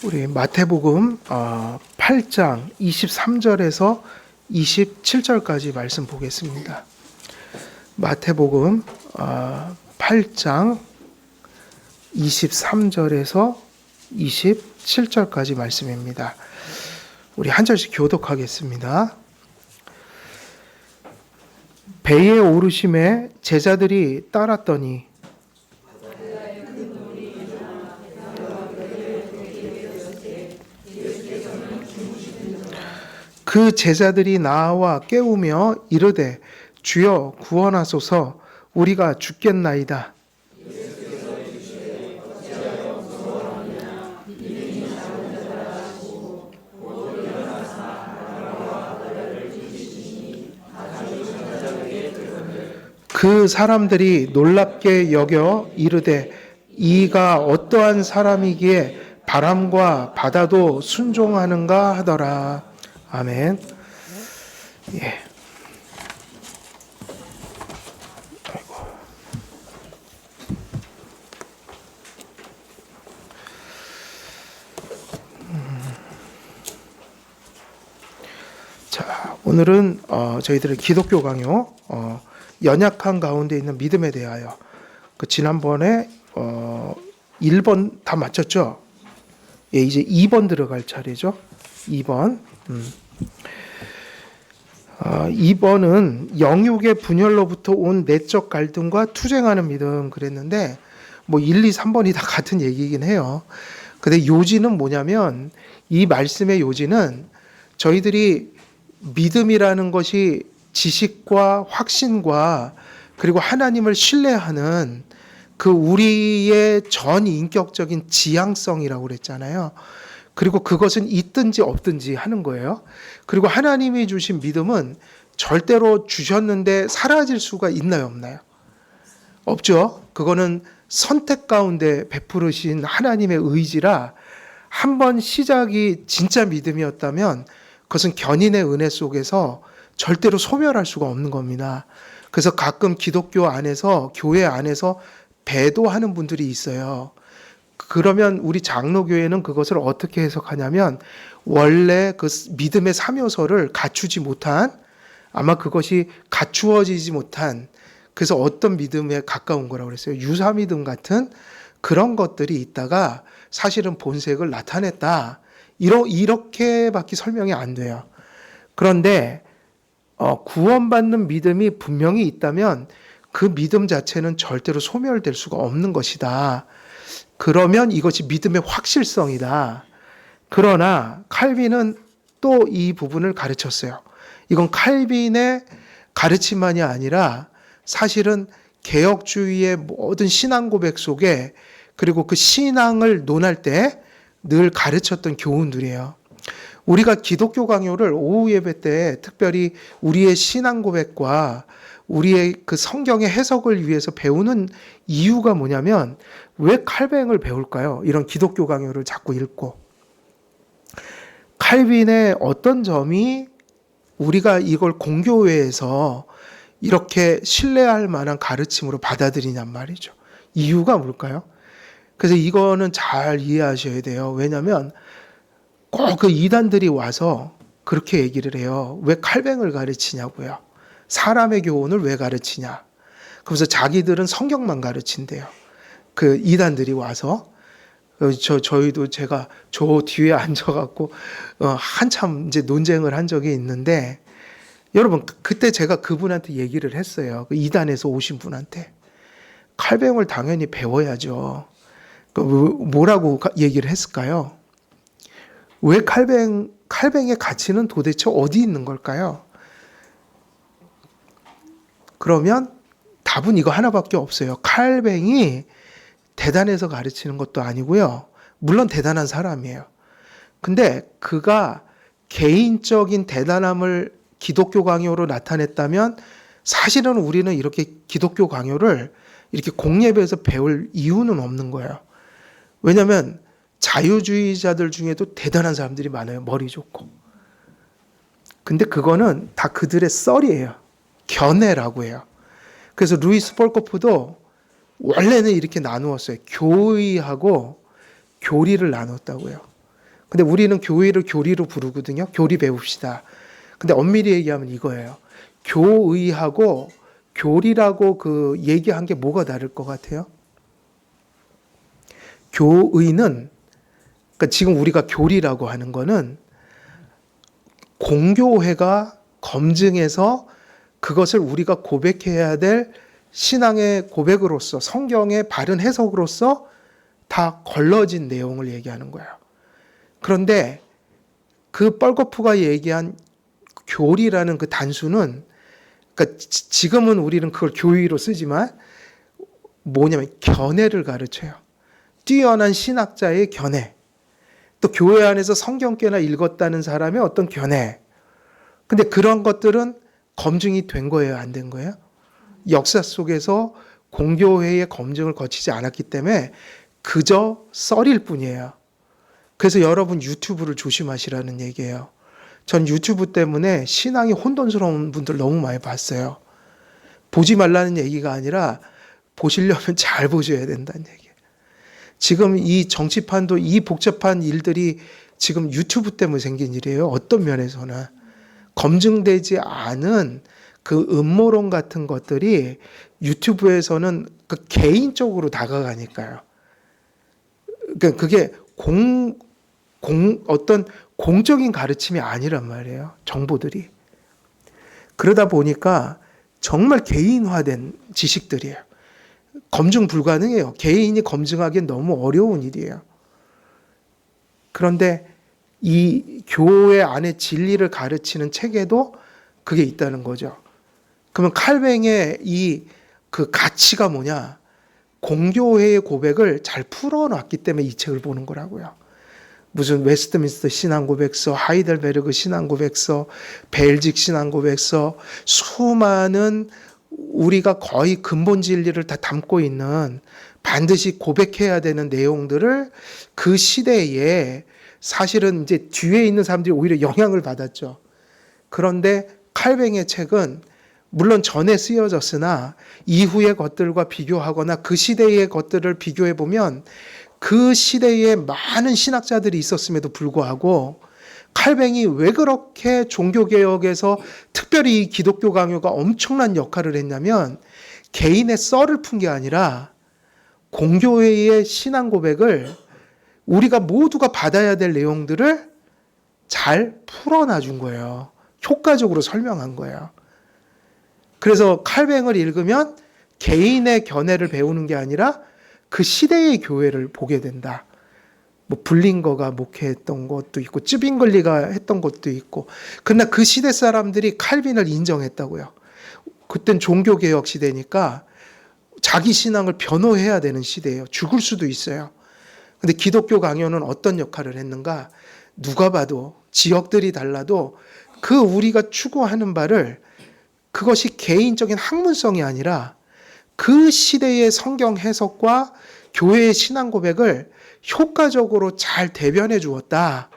우리 마태복음 8장 23절에서 27절까지 말씀 보겠습니다. 마태복음 8장 23절에서 27절까지 말씀입니다. 우리 한 절씩 교독하겠습니다. 배에 오르심에 제자들이 따랐더니 그 제자들이 나와 깨우며 이르되 주여 구원하소서 우리가 죽겠나이다. 그 사람들이 놀랍게 여겨 이르되 이가 어떠한 사람이기에 바람과 바다도 순종하는가 하더라. 아멘. 아이고. 자, 오늘은 저희들의 기독교 강요 연약한 가운데 있는 믿음에 대하여 지난번에 1번 다 마쳤죠? 이제 2번 들어갈 차례죠. 2번. 2번은 영육의 분열로부터 온 내적 갈등과 투쟁하는 믿음 그랬는데 1, 2, 3번이 다 같은 얘기이긴 해요. 근데 요지는 뭐냐면 이 말씀의 요지는 저희들이 믿음이라는 것이 지식과 확신과 그리고 하나님을 신뢰하는 그 우리의 전 인격적인 지향성이라고 그랬잖아요. 그리고 그것은 있든지 없든지 하는 거예요. 그리고 하나님이 주신 믿음은 절대로 주셨는데 사라질 수가 있나요, 없나요? 없죠. 그거는 선택 가운데 베푸르신 하나님의 의지라 한번 시작이 진짜 믿음이었다면 그것은 견인의 은혜 속에서 절대로 소멸할 수가 없는 겁니다. 그래서 가끔 기독교 안에서 교회 안에서 배도하는 분들이 있어요. 그러면 우리 장로교회는 그것을 어떻게 해석하냐면 원래 그 믿음의 3요소를 갖추지 못한 아마 그것이 갖추어지지 못한 그래서 어떤 믿음에 가까운 거라고 그랬어요. 유사믿음 같은 그런 것들이 있다가 사실은 본색을 나타냈다. 이렇게밖에 설명이 안 돼요. 그런데 구원받는 믿음이 분명히 있다면 그 믿음 자체는 절대로 소멸될 수가 없는 것이다. 그러면 이것이 믿음의 확실성이다. 그러나 칼빈은 또 이 부분을 가르쳤어요. 이건 칼빈의 가르침만이 아니라 사실은 개혁주의의 모든 신앙 고백 속에 그리고 그 신앙을 논할 때 늘 가르쳤던 교훈들이에요. 우리가 기독교 강요를 오후 예배 때 특별히 우리의 신앙 고백과 우리의 그 성경의 해석을 위해서 배우는 이유가 뭐냐면 왜 칼뱅을 배울까요? 이런 기독교 강요를 자꾸 읽고. 칼빈의 어떤 점이 우리가 이걸 공교회에서 이렇게 신뢰할 만한 가르침으로 받아들이냔 말이죠. 이유가 뭘까요? 그래서 이거는 잘 이해하셔야 돼요. 왜냐하면 꼭 그 이단들이 와서 그렇게 얘기를 해요. 왜 칼뱅을 가르치냐고요. 사람의 교훈을 왜 가르치냐. 그래서 자기들은 성경만 가르친대요. 그 이단들이 와서. 저희도 제가 저 뒤에 앉아갖고 한참 이제 논쟁을 한 적이 있는데 여러분 그때 제가 그분한테 얘기를 했어요. 그 이단에서 오신 분한테. 칼뱅을 당연히 배워야죠. 뭐라고 얘기를 했을까요? 왜 칼뱅의 가치는 도대체 어디 있는 걸까요? 그러면 답은 이거 하나밖에 없어요. 칼뱅이 대단해서 가르치는 것도 아니고요. 물론 대단한 사람이에요. 근데 그가 개인적인 대단함을 기독교 강요로 나타냈다면 사실은 우리는 이렇게 기독교 강요를 이렇게 공예배에서 배울 이유는 없는 거예요. 왜냐하면 자유주의자들 중에도 대단한 사람들이 많아요. 머리 좋고. 근데 그거는 다 그들의 썰이에요. 견해라고 해요. 그래서 루이스 폴코프도 원래는 이렇게 나누었어요. 교의하고 교리를 나눴다고요. 근데 우리는 교회를 교리로 부르거든요. 교리 배웁시다. 근데 엄밀히 얘기하면 이거예요. 교의하고 교리라고 그 얘기한 게 뭐가 다를 것 같아요? 교의는, 그러니까 지금 우리가 교리라고 하는 거는 공교회가 검증해서 그것을 우리가 고백해야 될 신앙의 고백으로서, 성경의 바른 해석으로서 다 걸러진 내용을 얘기하는 거예요. 그런데 그 뻘거프가 얘기한 교리라는 그 단수는, 그러니까 지금은 우리는 그걸 교의로 쓰지만 뭐냐면 견해를 가르쳐요. 뛰어난 신학자의 견해, 또 교회 안에서 성경께나 읽었다는 사람의 어떤 견해. 근데 그런 것들은 검증이 된 거예요, 안 된 거예요? 역사 속에서 공교회의 검증을 거치지 않았기 때문에 그저 썰일 뿐이에요. 그래서 여러분 유튜브를 조심하시라는 얘기예요. 전 유튜브 때문에 신앙이 혼돈스러운 분들 너무 많이 봤어요. 보지 말라는 얘기가 아니라 보시려면 잘 보셔야 된다는 얘기예요. 지금 이 정치판도, 이 복잡한 일들이 지금 유튜브 때문에 생긴 일이에요. 어떤 면에서는 검증되지 않은 그 음모론 같은 것들이 유튜브에서는 그 개인적으로 다가가니까요. 그러니까 그게 어떤 공적인 가르침이 아니란 말이에요. 정보들이. 그러다 보니까 정말 개인화된 지식들이에요. 검증 불가능해요. 개인이 검증하기엔 너무 어려운 일이에요. 그런데 이 교회 안에 진리를 가르치는 책에도 그게 있다는 거죠. 그러면 칼뱅의 이 그 가치가 뭐냐? 공교회의 고백을 잘 풀어놨기 때문에 이 책을 보는 거라고요. 무슨 웨스트민스터 신앙고백서, 하이델베르그 신앙고백서, 벨직 신앙고백서, 수많은 우리가 거의 근본 진리를 다 담고 있는, 반드시 고백해야 되는 내용들을 그 시대에 사실은 이제 뒤에 있는 사람들이 오히려 영향을 받았죠. 그런데 칼뱅의 책은 물론 전에 쓰여졌으나 이후의 것들과 비교하거나 그 시대의 것들을 비교해 보면 그 시대에 많은 신학자들이 있었음에도 불구하고 칼뱅이 왜 그렇게 종교개혁에서 특별히 기독교 강요가 엄청난 역할을 했냐면 개인의 썰을 푼 게 아니라 공교회의 신앙 고백을 우리가 모두가 받아야 될 내용들을 잘 풀어놔 준 거예요. 효과적으로 설명한 거예요. 그래서 칼뱅을 읽으면 개인의 견해를 배우는 게 아니라 그 시대의 교회를 보게 된다. 뭐 블링거가 목회했던 것도 있고 쯔빙글리가 했던 것도 있고. 그러나 그 시대 사람들이 칼빈을 인정했다고요. 그땐 종교개혁 시대니까 자기 신앙을 변호해야 되는 시대예요. 죽을 수도 있어요. 근데 기독교 강요는 어떤 역할을 했는가? 누가 봐도 지역들이 달라도 그 우리가 추구하는 바를, 그것이 개인적인 학문성이 아니라 그 시대의 성경 해석과 교회의 신앙 고백을 효과적으로 잘 대변해 주었다.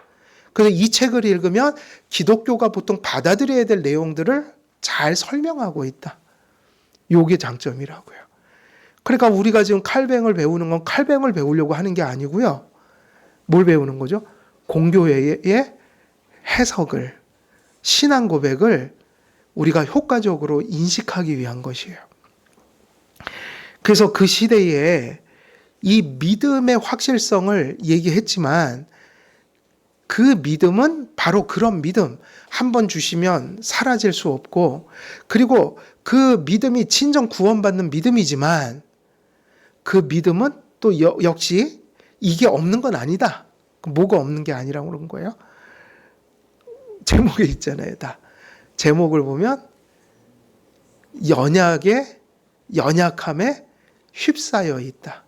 그래서 이 책을 읽으면 기독교가 보통 받아들여야 될 내용들을 잘 설명하고 있다. 요게 장점이라고요. 그러니까 우리가 지금 칼뱅을 배우는 건 칼뱅을 배우려고 하는 게 아니고요. 뭘 배우는 거죠? 공교회의 해석을, 신앙 고백을 우리가 효과적으로 인식하기 위한 것이에요. 그래서 그 시대에 이 믿음의 확실성을 얘기했지만 그 믿음은 바로 그런 믿음, 한 번 주시면 사라질 수 없고, 그리고 그 믿음이 진정 구원받는 믿음이지만 그 믿음은 또 역시 이게 없는 건 아니다. 뭐가 없는 게 아니라고 그런 거예요. 제목에 있잖아요. 다. 제목을 보면 연약함에 휩싸여 있다.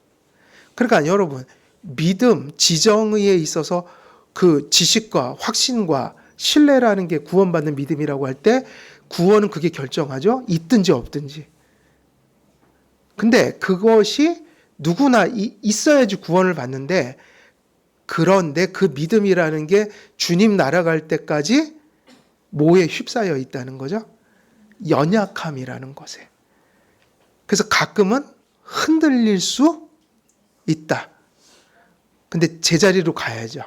그러니까 여러분, 믿음, 지정의에 있어서 그 지식과 확신과 신뢰라는 게 구원받는 믿음이라고 할 때 구원은 그게 결정하죠. 있든지 없든지. 근데 그것이 누구나 있어야지 구원을 받는데, 그런데 그 믿음이라는 게 주님 날아갈 때까지 뭐에 휩싸여 있다는 거죠? 연약함이라는 것에. 그래서 가끔은 흔들릴 수 있다. 근데 제자리로 가야죠.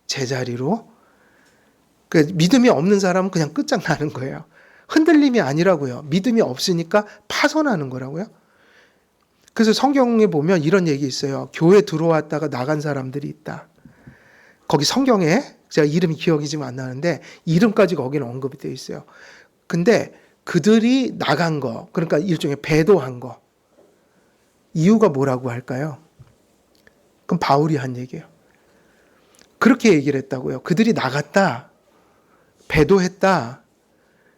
제자리로. 그 믿음이 없는 사람은 그냥 끝장나는 거예요. 흔들림이 아니라고요. 믿음이 없으니까 파손하는 거라고요. 그래서 성경에 보면 이런 얘기 있어요. 교회 들어왔다가 나간 사람들이 있다. 거기 성경에 제가 이름이 기억이 지금 안 나는데 이름까지 거기는 언급이 되어 있어요. 근데 그들이 나간 거, 그러니까 일종의 배도한 거. 이유가 뭐라고 할까요? 그럼 바울이 한 얘기예요. 그렇게 얘기를 했다고요. 그들이 나갔다. 배도했다.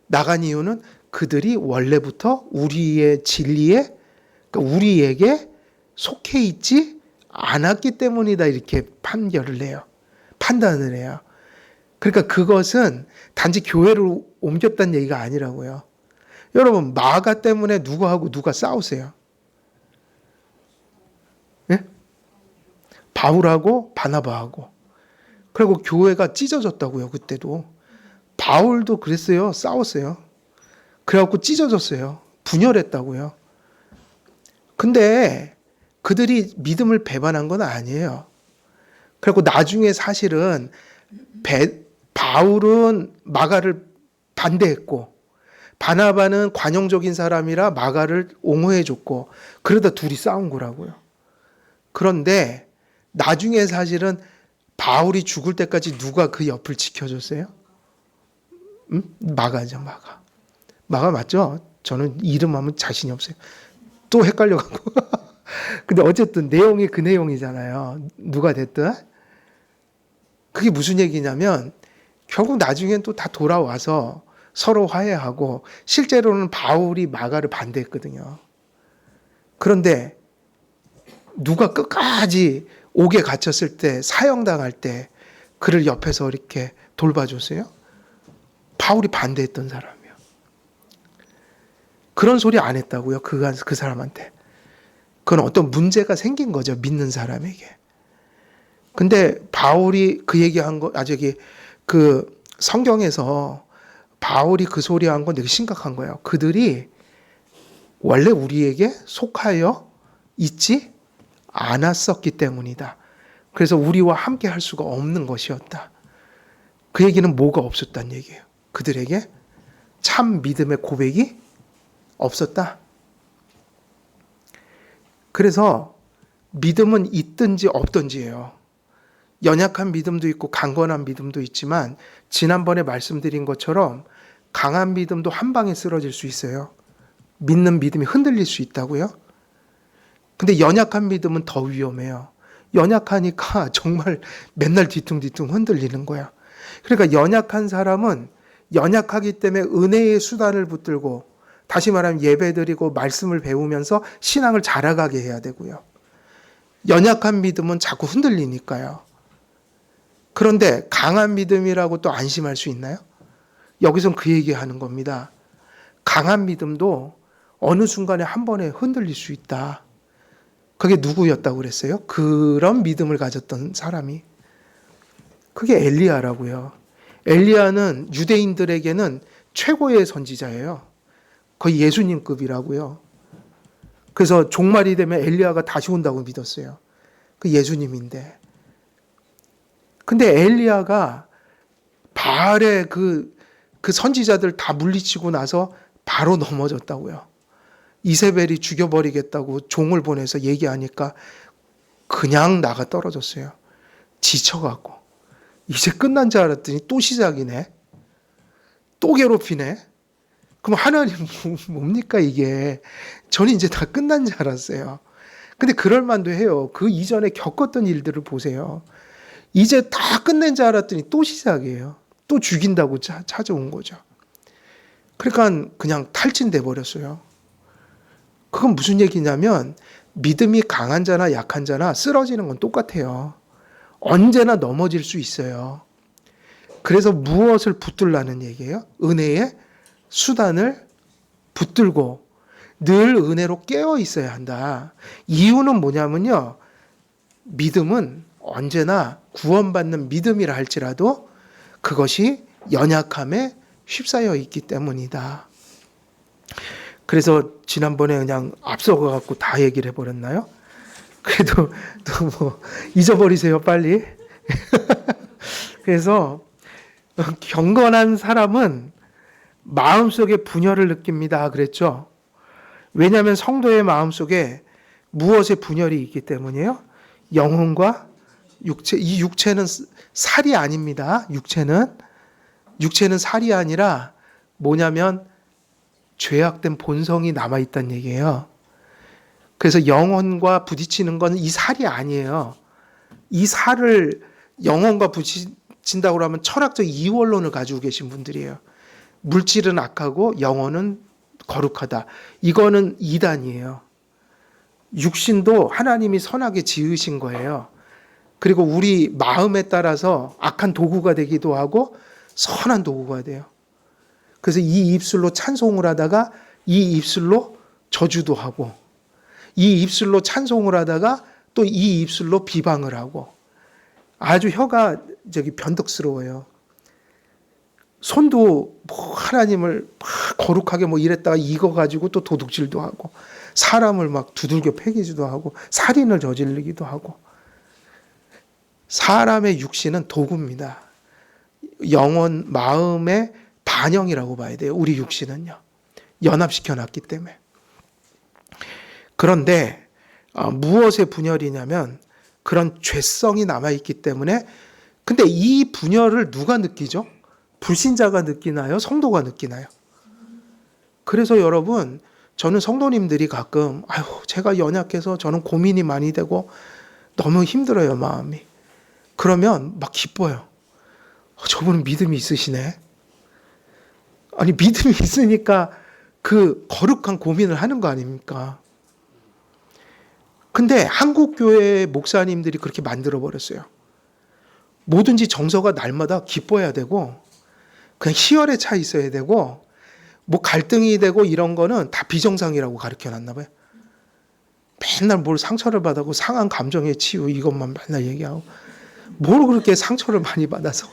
나간 이유는 그들이 원래부터 우리의 진리에, 그러니까 우리에게 속해 있지 않았기 때문이다. 이렇게 판결을 해요. 판단을 해요. 그러니까 그것은 단지 교회로 옮겼다는 얘기가 아니라고요. 여러분, 마가 때문에 누구하고 누가 싸우세요? 예? 바울하고 바나바하고. 그리고 교회가 찢어졌다고요. 그때도. 바울도 그랬어요. 싸웠어요. 그래갖고 찢어졌어요. 분열했다고요. 근데 그들이 믿음을 배반한 건 아니에요. 그리고 나중에 사실은 바울은 마가를 반대했고 바나바는 관용적인 사람이라 마가를 옹호해줬고 그러다 둘이 싸운 거라고요. 그런데 나중에 사실은 바울이 죽을 때까지 누가 그 옆을 지켜줬어요? 마가죠, 마가. 마가 맞죠? 저는 이름 하면 자신이 없어요. 또 헷갈려가고. 근데 어쨌든 내용이 그 내용이잖아요. 누가 됐든. 그게 무슨 얘기냐면 결국 나중엔 또 다 돌아와서 서로 화해하고 실제로는 바울이 마가를 반대했거든요. 그런데 누가 끝까지 옥에 갇혔을 때 사형당할 때 그를 옆에서 이렇게 돌봐줬어요? 바울이 반대했던 사람이요. 그런 소리 안 했다고요. 그 사람한테. 그건 어떤 문제가 생긴 거죠. 믿는 사람에게. 근데 바울이 그 얘기한 거, 그 성경에서 바울이 그 소리 한 건 되게 심각한 거예요. 그들이 원래 우리에게 속하여 있지 않았었기 때문이다. 그래서 우리와 함께 할 수가 없는 것이었다. 그 얘기는 뭐가 없었다는 얘기예요. 그들에게 참 믿음의 고백이 없었다. 그래서 믿음은 있든지 없든지예요. 연약한 믿음도 있고 강건한 믿음도 있지만 지난번에 말씀드린 것처럼 강한 믿음도 한 방에 쓰러질 수 있어요. 믿는 믿음이 흔들릴 수 있다고요. 근데 연약한 믿음은 더 위험해요. 연약하니까 정말 맨날 뒤뚱뒤뚱 흔들리는 거야. 그러니까 연약한 사람은 연약하기 때문에 은혜의 수단을 붙들고 다시 말하면 예배드리고 말씀을 배우면서 신앙을 자라가게 해야 되고요. 연약한 믿음은 자꾸 흔들리니까요. 그런데 강한 믿음이라고 또 안심할 수 있나요? 여기선 그 얘기하는 겁니다. 강한 믿음도 어느 순간에 한 번에 흔들릴 수 있다. 그게 누구였다고 그랬어요? 그런 믿음을 가졌던 사람이. 그게 엘리야라고요. 엘리야는 유대인들에게는 최고의 선지자예요. 거의 예수님급이라고요. 그래서 종말이 되면 엘리야가 다시 온다고 믿었어요. 그 예수님인데. 근데 엘리야가 바알의 그 선지자들 다 물리치고 나서 바로 넘어졌다고요. 이세벨이 죽여버리겠다고 종을 보내서 얘기하니까 그냥 나가 떨어졌어요. 지쳐갖고. 이제 끝난 줄 알았더니 또 시작이네. 또 괴롭히네. 그럼 하나님 뭡니까 이게. 저는 이제 다 끝난 줄 알았어요. 근데 그럴 만도 해요. 그 이전에 겪었던 일들을 보세요. 이제 다 끝낸 줄 알았더니 또 시작이에요. 또 죽인다고 찾아온 거죠. 그러니까 그냥 탈진돼 버렸어요. 그건 무슨 얘기냐면 믿음이 강한 자나 약한 자나 쓰러지는 건 똑같아요. 언제나 넘어질 수 있어요. 그래서 무엇을 붙들라는 얘기예요? 은혜의 수단을 붙들고 늘 은혜로 깨어 있어야 한다. 이유는 뭐냐면요. 믿음은 언제나 구원받는 믿음이라 할지라도 그것이 연약함에 휩싸여 있기 때문이다. 그래서 지난번에 그냥 앞서가 갖고 다 얘기를 해버렸나요? 그래도 또 뭐 잊어버리세요, 빨리. 그래서 경건한 사람은 마음속에 분열을 느낍니다. 그랬죠? 왜냐하면 성도의 마음속에 무엇의 분열이 있기 때문이에요? 영혼과 육체. 이 육체는 살이 아닙니다. 육체는 살이 아니라 뭐냐면 죄악된 본성이 남아있다는 얘기예요. 그래서 영혼과 부딪히는 건 이 살이 아니에요. 이 살을 영혼과 부딪힌다고 하면 철학적 이원론을 가지고 계신 분들이에요. 물질은 악하고 영혼은 거룩하다. 이거는 이단이에요. 육신도 하나님이 선하게 지으신 거예요. 그리고 우리 마음에 따라서 악한 도구가 되기도 하고 선한 도구가 돼요. 그래서 이 입술로 찬송을 하다가 이 입술로 저주도 하고, 이 입술로 찬송을 하다가 또 이 입술로 비방을 하고, 아주 혀가 변덕스러워요. 손도 뭐 하나님을 막 거룩하게 뭐 이랬다가 이거 가지고 또 도둑질도 하고, 사람을 막 두들겨 패기지도 하고, 살인을 저지르기도 하고. 사람의 육신은 도구입니다. 영혼, 마음의 반영이라고 봐야 돼요. 우리 육신은요. 연합시켜 놨기 때문에. 그런데 무엇의 분열이냐면 그런 죄성이 남아있기 때문에. 근데 이 분열을 누가 느끼죠? 불신자가 느끼나요? 성도가 느끼나요? 그래서 여러분, 저는 성도님들이 가끔 제가 연약해서 저는 고민이 많이 되고 너무 힘들어요, 마음이. 그러면 막 기뻐요. 저분은 믿음이 있으시네. 아니, 믿음이 있으니까 그 거룩한 고민을 하는 거 아닙니까? 근데 한국 교회 목사님들이 그렇게 만들어 버렸어요. 뭐든지 정서가 날마다 기뻐야 되고 그냥 희열에 차 있어야 되고 뭐 갈등이 되고 이런 거는 다 비정상이라고 가르쳐 놨나 봐요. 맨날 뭘 상처를 받고 상한 감정의 치유 이것만 맨날 얘기하고, 뭘 그렇게 상처를 많이 받아서.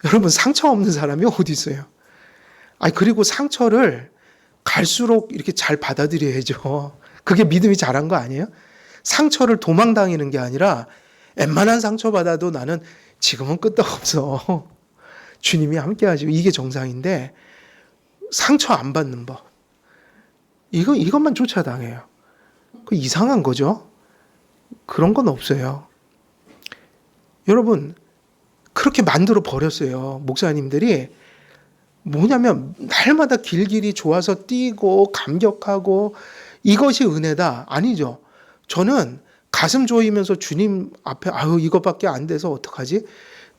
여러분, 상처 없는 사람이 어디 있어요? 그리고 상처를 갈수록 이렇게 잘 받아들여야죠. 그게 믿음이 자란 거 아니에요? 상처를 도망다니는 게 아니라 웬만한 상처 받아도 나는 지금은 끄떡없어. 주님이 함께하지. 이게 정상인데 상처 안 받는 법. 이것만 쫓아다녀요. 그 이상한 거죠. 그런 건 없어요. 여러분, 그렇게 만들어 버렸어요. 목사님들이. 뭐냐면 날마다 길길이 좋아서 뛰고 감격하고 이것이 은혜다. 아니죠. 저는 가슴 조이면서 주님 앞에 이것밖에 안 돼서 어떡하지?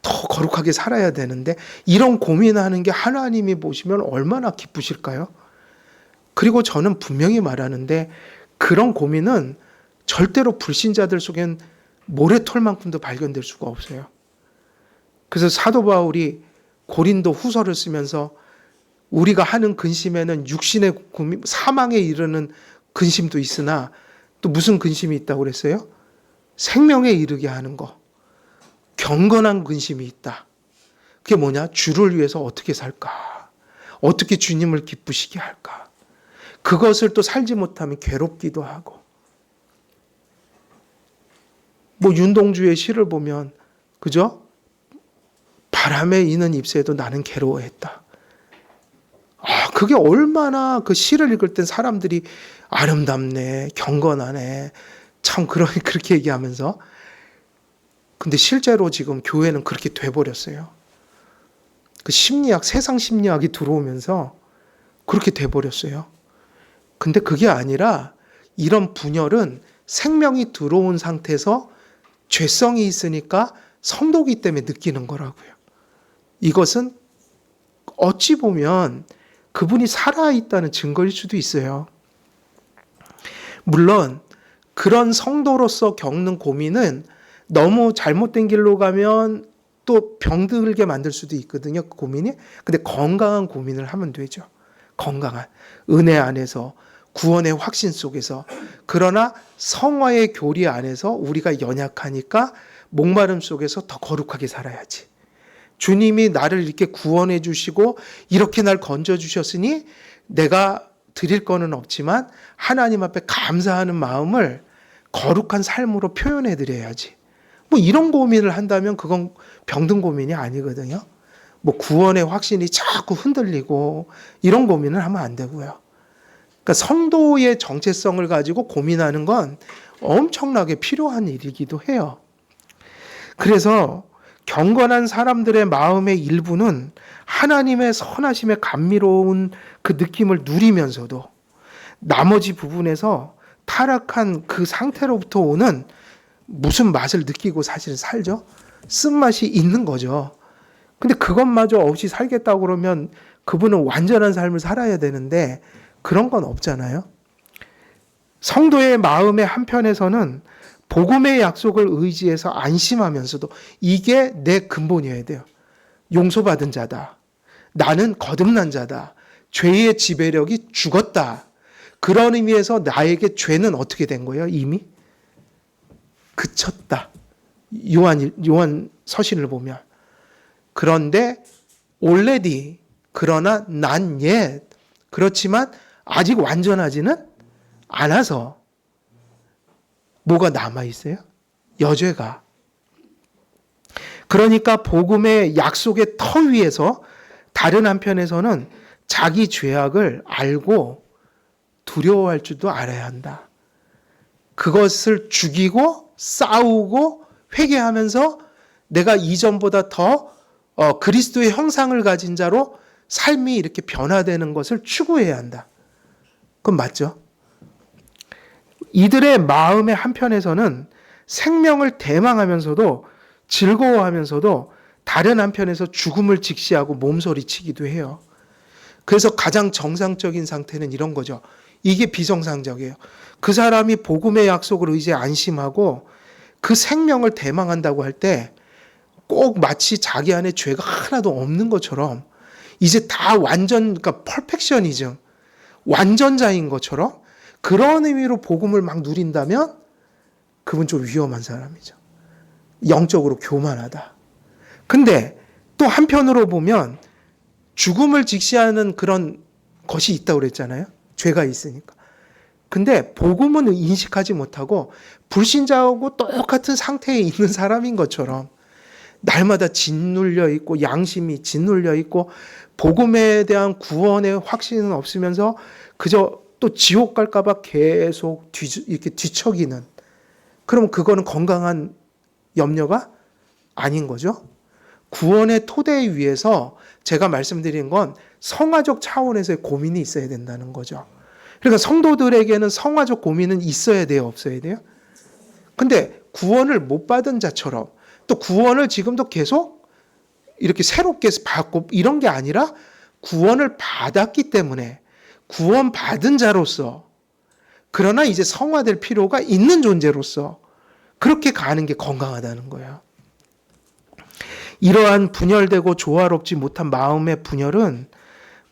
더 거룩하게 살아야 되는데, 이런 고민하는 게 하나님이 보시면 얼마나 기쁘실까요? 그리고 저는 분명히 말하는데 그런 고민은 절대로 불신자들 속엔 모래털만큼도 발견될 수가 없어요. 그래서 사도 바울이 고린도 후서를 쓰면서 우리가 하는 근심에는 육신의 고민, 사망에 이르는 근심도 있으나 또 무슨 근심이 있다고 그랬어요? 생명에 이르게 하는 거. 경건한 근심이 있다. 그게 뭐냐? 주를 위해서 어떻게 살까? 어떻게 주님을 기쁘시게 할까? 그것을 또 살지 못하면 괴롭기도 하고. 뭐 윤동주의 시를 보면, 그죠? 바람에 이는 잎새도 나는 괴로워했다. 그게 얼마나 그 시를 읽을 땐 사람들이 아름답네, 경건하네, 참 그렇게 얘기하면서. 근데 실제로 지금 교회는 그렇게 돼버렸어요. 그 심리학, 세상 심리학이 들어오면서 그렇게 돼버렸어요. 근데 그게 아니라 이런 분열은 생명이 들어온 상태에서 죄성이 있으니까 성도기 때문에 느끼는 거라고요. 이것은 어찌 보면 그분이 살아있다는 증거일 수도 있어요. 물론 그런 성도로서 겪는 고민은 너무 잘못된 길로 가면 또 병들게 만들 수도 있거든요, 그 고민이. 근데 건강한 고민을 하면 되죠. 건강한 은혜 안에서, 구원의 확신 속에서. 그러나 성화의 교리 안에서 우리가 연약하니까 목마름 속에서 더 거룩하게 살아야지. 주님이 나를 이렇게 구원해 주시고 이렇게 날 건져 주셨으니 내가 드릴 거는 없지만 하나님 앞에 감사하는 마음을 거룩한 삶으로 표현해 드려야지. 뭐 이런 고민을 한다면 그건 병든 고민이 아니거든요. 뭐 구원의 확신이 자꾸 흔들리고 이런 고민을 하면 안 되고요. 그러니까 성도의 정체성을 가지고 고민하는 건 엄청나게 필요한 일이기도 해요. 그래서 경건한 사람들의 마음의 일부는 하나님의 선하심에 감미로운 그 느낌을 누리면서도 나머지 부분에서 타락한 그 상태로부터 오는 무슨 맛을 느끼고 사실 살죠? 쓴맛이 있는 거죠. 근데 그것마저 없이 살겠다고 그러면 그분은 완전한 삶을 살아야 되는데 그런 건 없잖아요. 성도의 마음의 한편에서는 복음의 약속을 의지해서 안심하면서도 이게 내 근본이어야 돼요. 용서받은 자다. 나는 거듭난 자다. 죄의 지배력이 죽었다. 그런 의미에서 나에게 죄는 어떻게 된 거예요? 이미 그쳤다. 요한 서신을 보면. 그런데 already 그러나 not yet 그렇지만 아직 완전하지는 않아서 뭐가 남아 있어요? 여죄가. 그러니까 복음의 약속의 터 위에서 다른 한편에서는 자기 죄악을 알고 두려워할 줄도 알아야 한다. 그것을 죽이고 싸우고 회개하면서 내가 이전보다 더 그리스도의 형상을 가진 자로 삶이 이렇게 변화되는 것을 추구해야 한다. 그건 맞죠? 이들의 마음의 한편에서는 생명을 대망하면서도 즐거워하면서도 다른 한편에서 죽음을 직시하고 몸서리치기도 해요. 그래서 가장 정상적인 상태는 이런 거죠. 이게 비정상적이에요. 그 사람이 복음의 약속을 의지해 안심하고 그 생명을 대망한다고 할 때 꼭 마치 자기 안에 죄가 하나도 없는 것처럼 이제 다 그러니까 퍼펙셔니즘, 완전자인 것처럼 그런 의미로 복음을 막 누린다면 그분 좀 위험한 사람이죠. 영적으로 교만하다. 근데 또 한편으로 보면 죽음을 직시하는 그런 것이 있다고 그랬잖아요. 죄가 있으니까. 근데 복음은 인식하지 못하고 불신자하고 똑같은 상태에 있는 사람인 것처럼 날마다 짓눌려 있고 양심이 짓눌려 있고 복음에 대한 구원의 확신은 없으면서 그저 또 지옥 갈까 봐 계속 이렇게 뒤척이는, 그럼 그거는 건강한 염려가 아닌 거죠. 구원의 토대 위에서 제가 말씀드린 건 성화적 차원에서의 고민이 있어야 된다는 거죠. 그러니까 성도들에게는 성화적 고민은 있어야 돼요, 없어야 돼요? 근데 구원을 못 받은 자처럼 또 구원을 지금도 계속 이렇게 새롭게 받고 이런 게 아니라 구원을 받았기 때문에 구원받은 자로서, 그러나 이제 성화될 필요가 있는 존재로서 그렇게 가는 게 건강하다는 거예요. 이러한 분열되고 조화롭지 못한 마음의 분열은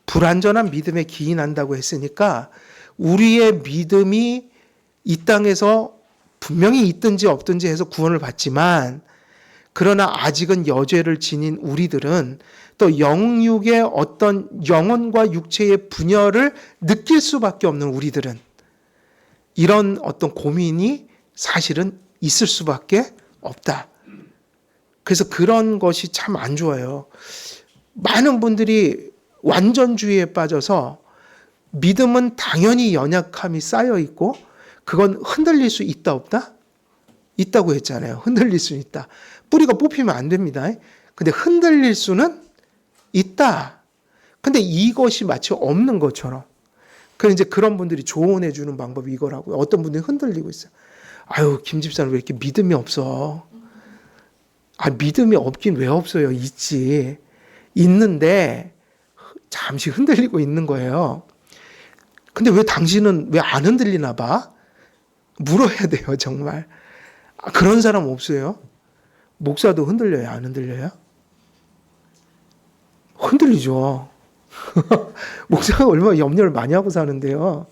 불완전한 믿음에 기인한다고 했으니까 우리의 믿음이 이 땅에서 분명히 있든지 없든지 해서 구원을 받지만, 그러나 아직은 여죄를 지닌 우리들은 또 영육의 어떤 영혼과 육체의 분열을 느낄 수밖에 없는 우리들은 이런 어떤 고민이 사실은 있을 수밖에 없다. 그래서 그런 것이 참 안 좋아요. 많은 분들이 완전주의에 빠져서 믿음은 당연히 연약함이 쌓여 있고 그건 흔들릴 수 있다 없다? 있다고 했잖아요. 흔들릴 수 있다. 뿌리가 뽑히면 안 됩니다. 근데 흔들릴 수는 있다. 근데 이것이 마치 없는 것처럼. 그래서 이제 그런 분들이 조언해 주는 방법이 이거라고요. 어떤 분들이 흔들리고 있어요. 아유, 김 집사는 왜 이렇게 믿음이 없어? 아, 믿음이 없긴 왜 없어요? 있지. 있는데 잠시 흔들리고 있는 거예요. 근데 왜 당신은 왜 안 흔들리나 봐? 물어야 돼요, 정말. 아, 그런 사람 없어요? 목사도 흔들려요, 안 흔들려요? 흔들리죠. 목사가 얼마나 염려를 많이 하고 사는데요.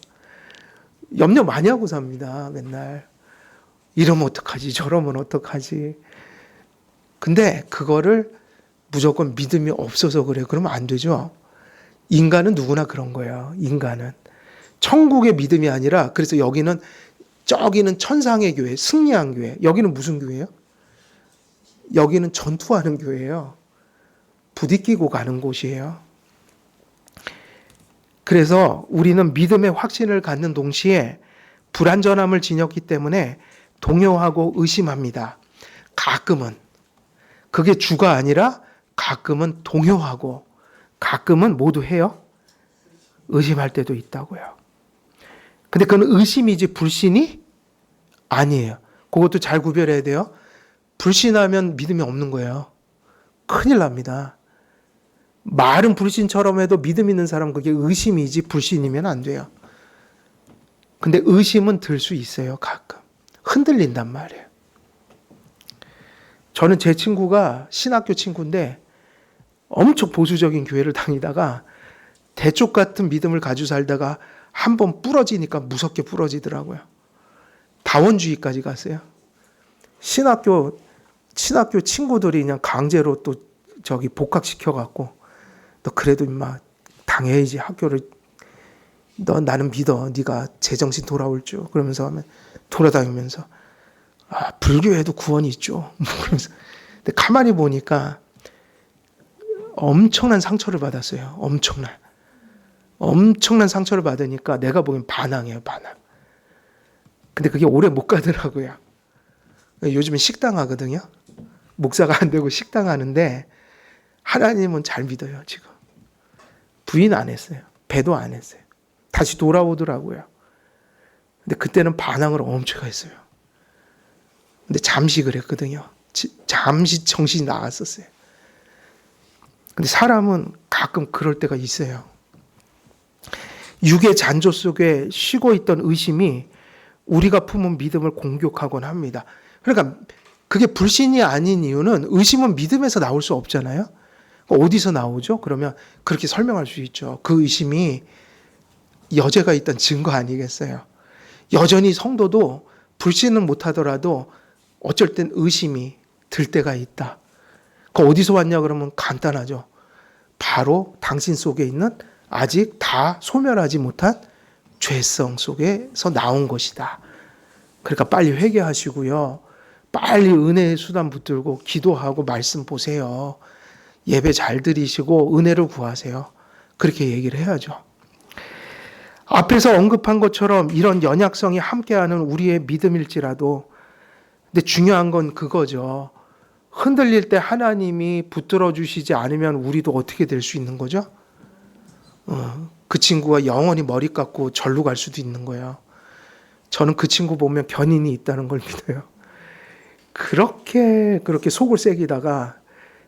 염려 많이 하고 삽니다, 맨날. 이러면 어떡하지, 저러면 어떡하지. 근데 그거를 무조건 믿음이 없어서 그래. 그러면 안 되죠. 인간은 누구나 그런 거예요. 인간은. 천국의 믿음이 아니라, 그래서 여기는 저기는 천상의 교회, 승리한 교회. 여기는 무슨 교회예요? 여기는 전투하는 교회예요. 부딪히고 가는 곳이에요. 그래서 우리는 믿음의 확신을 갖는 동시에 불완전함을 지녔기 때문에 동요하고 의심합니다. 가끔은. 그게 주가 아니라 가끔은 동요하고 가끔은 모두 해요. 의심할 때도 있다고요. 근데 그건 의심이지 불신이 아니에요. 그것도 잘 구별해야 돼요. 불신하면 믿음이 없는 거예요. 큰일 납니다. 말은 불신처럼 해도 믿음 있는 사람은 그게 의심이지 불신이면 안 돼요. 근데 의심은 들 수 있어요. 가끔. 흔들린단 말이에요. 저는 제 친구가 신학교 친구인데 엄청 보수적인 교회를 다니다가 대쪽 같은 믿음을 가지고 살다가 한번 부러지니까 무섭게 부러지더라고요. 다원주의까지 갔어요. 신학교 친구들이 그냥 강제로 또 저기 복학시켜갖고 너 그래도 임마 당해야지 학교를 너 나는 믿어 네가 제정신 돌아올 줄 그러면서 하면 돌아다니면서 아 불교에도 구원이 있죠. 그러면서 근데 가만히 보니까 엄청난 상처를 받았어요. 엄청난 상처를 받으니까 내가 보기엔 반항이에요. 반항. 근데 그게 오래 못 가더라고요. 요즘엔 식당 하거든요. 목사가 안 되고 식당 하는데 하나님은 잘 믿어요. 지금 부인 안 했어요. 배도 안 했어요. 다시 돌아오더라고요. 근데 그때는 반항을 엄청 했어요. 근데 잠시 그랬거든요. 잠시 정신이 나갔었어요. 근데 사람은 가끔 그럴 때가 있어요. 육의 잔조 속에 쉬고 있던 의심이 우리가 품은 믿음을 공격하곤 합니다. 그러니까 그게 불신이 아닌 이유는 의심은 믿음에서 나올 수 없잖아요. 어디서 나오죠? 그러면 그렇게 설명할 수 있죠. 그 의심이 여죄가 있던 증거 아니겠어요? 여전히 성도도 불신은 못하더라도 어쩔 땐 의심이 들 때가 있다. 그 어디서 왔냐 그러면 간단하죠. 바로 당신 속에 있는 아직 다 소멸하지 못한 죄성 속에서 나온 것이다. 그러니까 빨리 회개하시고요. 빨리 은혜의 수단 붙들고 기도하고 말씀 보세요. 예배 잘 드리시고 은혜를 구하세요. 그렇게 얘기를 해야죠. 앞에서 언급한 것처럼 이런 연약성이 함께하는 우리의 믿음일지라도 근데 중요한 건 그거죠. 흔들릴 때 하나님이 붙들어 주시지 않으면 우리도 어떻게 될 수 있는 거죠? 그 친구가 영원히 머리 깎고 절로 갈 수도 있는 거예요. 저는 그 친구 보면 견인이 있다는 걸 믿어요. 그렇게 속을 새기다가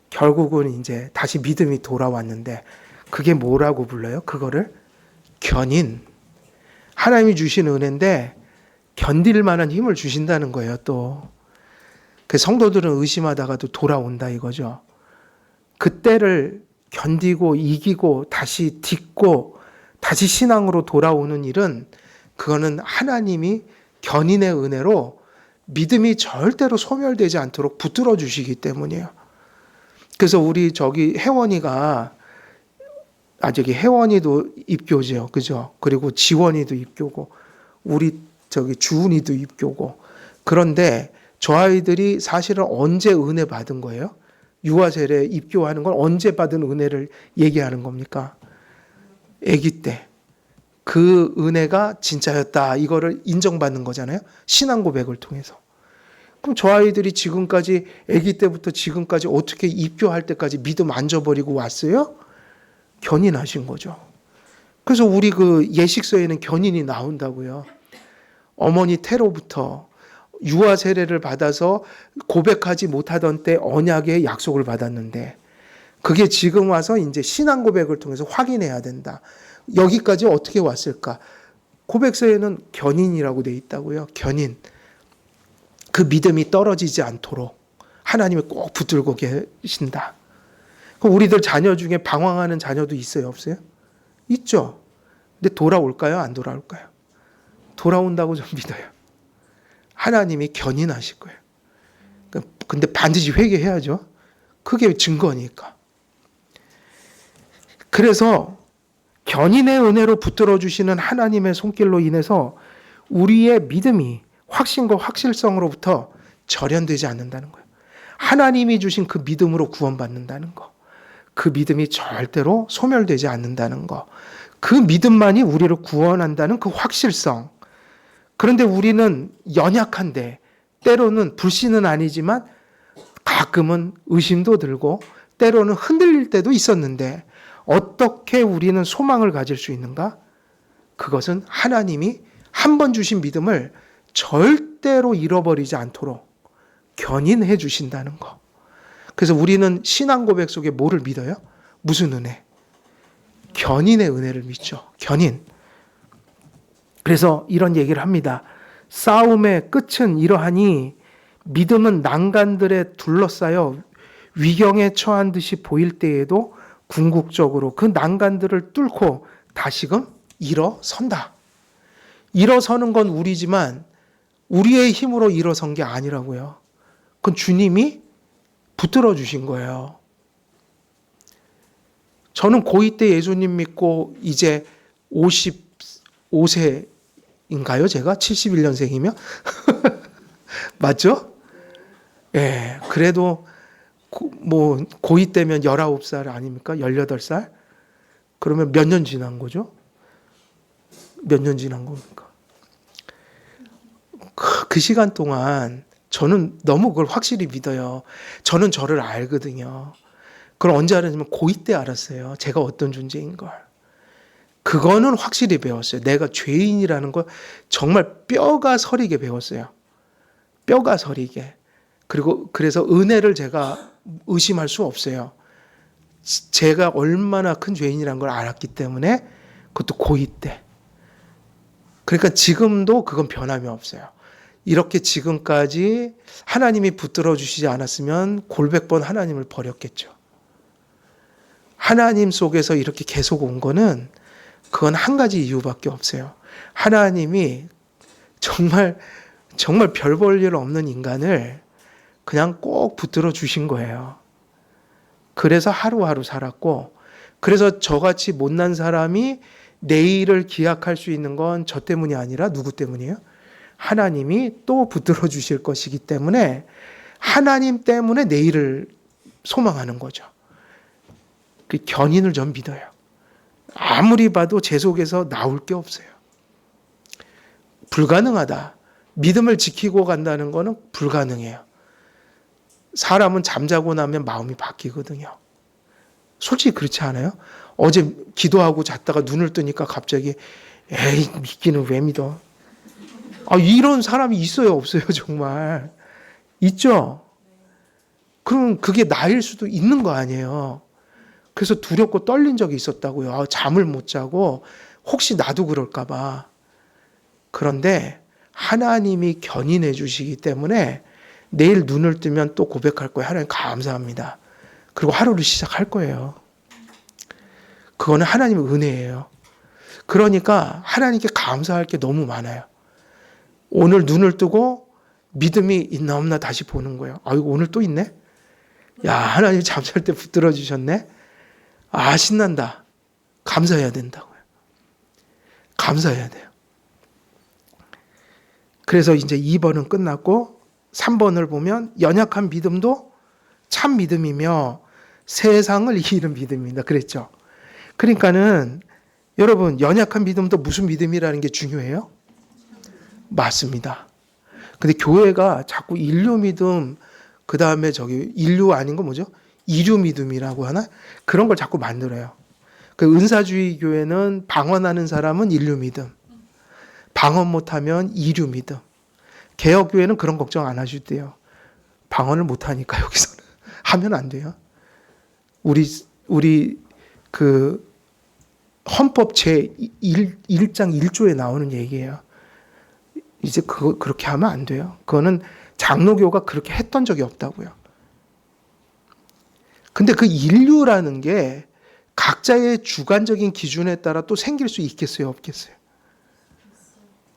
결국은 이제 다시 믿음이 돌아왔는데 그게 뭐라고 불러요? 그거를 견인. 하나님이 주신 은혜인데 견딜 만한 힘을 주신다는 거예요, 또. 그 성도들은 의심하다가도 돌아온다 이거죠. 그때를 견디고 이기고 다시 딛고 다시 신앙으로 돌아오는 일은 그거는 하나님이 견인의 은혜로 믿음이 절대로 소멸되지 않도록 붙들어 주시기 때문이에요. 그래서 우리 저기 혜원이가 저기 혜원이도 입교죠. 그죠? 그리고 지원이도 입교고 우리 저기 주은이도 입교고 그런데 저 아이들이 사실은 언제 은혜 받은 거예요? 유아 세례 입교하는 건 언제 받은 은혜를 얘기하는 겁니까? 아기 때. 그 은혜가 진짜였다. 이거를 인정받는 거잖아요. 신앙 고백을 통해서. 그럼 저 아이들이 지금까지 아기 때부터 지금까지 어떻게 입교할 때까지 믿음 안 져버리고 왔어요? 견인하신 거죠. 그래서 우리 그 예식서에는 견인이 나온다고요. 어머니 태로부터 유아 세례를 받아서 고백하지 못하던 때 언약의 약속을 받았는데 그게 지금 와서 이제 신앙 고백을 통해서 확인해야 된다. 여기까지 어떻게 왔을까? 고백서에는 견인이라고 돼 있다고요. 견인. 그 믿음이 떨어지지 않도록 하나님이 꼭 붙들고 계신다. 그럼 우리들 자녀 중에 방황하는 자녀도 있어요? 없어요? 있죠. 근데 돌아올까요? 안 돌아올까요? 돌아온다고 좀 믿어요. 하나님이 견인하실 거예요. 근데 반드시 회개해야죠. 그게 증거니까. 그래서 견인의 은혜로 붙들어 주시는 하나님의 손길로 인해서 우리의 믿음이 확신과 확실성으로부터 절연되지 않는다는 거예요. 하나님이 주신 그 믿음으로 구원받는다는 거. 그 믿음이 절대로 소멸되지 않는다는 거. 그 믿음만이 우리를 구원한다는 그 확실성. 그런데 우리는 연약한데 때로는 불신은 아니지만 가끔은 의심도 들고 때로는 흔들릴 때도 있었는데 어떻게 우리는 소망을 가질 수 있는가? 그것은 하나님이 한 번 주신 믿음을 절대로 잃어버리지 않도록 견인해 주신다는 거. 그래서 우리는 신앙 고백 속에 뭐를 믿어요? 무슨 은혜? 견인의 은혜를 믿죠. 견인. 그래서 이런 얘기를 합니다. 싸움의 끝은 이러하니 믿음은 난간들에 둘러싸여 위경에 처한 듯이 보일 때에도 궁극적으로 그 난간들을 뚫고 다시금 일어선다. 일어서는 건 우리지만 우리의 힘으로 일어선 게 아니라고요. 그건 주님이 붙들어 주신 거예요. 저는 고2 때 예수님 믿고 이제 55세인가요? 제가 71년생이면? 맞죠? 예, 그래도 뭐 고2 때면 19살 아닙니까? 18살? 그러면 몇 년 지난 거죠? 몇 년 지난 겁니까? 그 시간 동안 저는 너무 그걸 확실히 믿어요. 저는 저를 알거든요. 그걸 언제 알았냐면 고2 때 알았어요. 제가 어떤 존재인 걸. 그거는 확실히 배웠어요. 내가 죄인이라는 걸 정말 뼈가 서리게 배웠어요. 뼈가 서리게. 그리고 그래서 은혜를 제가 의심할 수 없어요. 제가 얼마나 큰 죄인이라는 걸 알았기 때문에 그것도 고2 때. 그러니까 지금도 그건 변함이 없어요. 이렇게 지금까지 하나님이 붙들어 주시지 않았으면 골백번 하나님을 버렸겠죠. 하나님 속에서 이렇게 계속 온 거는 그건 한 가지 이유밖에 없어요. 하나님이 정말 별 볼 일 없는 인간을 그냥 꼭 붙들어 주신 거예요. 그래서 하루하루 살았고, 그래서 저같이 못난 사람이 내일을 기약할 수 있는 건 저 때문이 아니라 누구 때문이에요? 하나님이 또 붙들어 주실 것이기 때문에 하나님 때문에 내일을 소망하는 거죠. 그 견인을 전 믿어요. 아무리 봐도 제 속에서 나올 게 없어요. 불가능하다. 믿음을 지키고 간다는 거는 불가능해요. 사람은 잠자고 나면 마음이 바뀌거든요. 솔직히 그렇지 않아요? 어제 기도하고 잤다가 눈을 뜨니까 갑자기 에이 믿기는 왜 믿어? 이런 사람이 있어요 없어요 정말? 있죠? 그럼 그게 나일 수도 있는 거 아니에요. 그래서 두렵고 떨린 적이 있었다고요. 잠을 못 자고 혹시 나도 그럴까 봐. 그런데 하나님이 견인해 주시기 때문에 내일 눈을 뜨면 또 고백할 거예요. 하나님 감사합니다. 그리고 하루를 시작할 거예요. 그거는 하나님의 은혜예요. 그러니까 하나님께 감사할 게 너무 많아요. 오늘 눈을 뜨고 믿음이 있나 없나 다시 보는 거예요. 이거 오늘 또 있네? 야, 하나님 잠잘 때 붙들어 주셨네? 신난다. 감사해야 된다고요. 감사해야 돼요. 그래서 이제 2번은 끝났고 3번을 보면 연약한 믿음도 참 믿음이며 세상을 이기는 믿음입니다. 그랬죠. 그러니까는 여러분 연약한 믿음도 무슨 믿음이라는 게 중요해요? 맞습니다. 근데 교회가 자꾸 인류 믿음 그 다음에 인류 아닌 거 뭐죠? 이류 믿음이라고 하나? 그런 걸 자꾸 만들어요. 그 은사주의 교회는 방언하는 사람은 인류 믿음, 방언 못하면 이류 믿음. 개혁교회는 그런 걱정 안 하실 때요. 방언을 못하니까 여기서는 하면 안 돼요. 우리 그 헌법 제 1장 1조에 나오는 얘기예요. 이제 그렇게 하면 안 돼요. 그거는 장로교가 그렇게 했던 적이 없다고요. 근데 그 인류라는 게 각자의 주관적인 기준에 따라 또 생길 수 있겠어요, 없겠어요?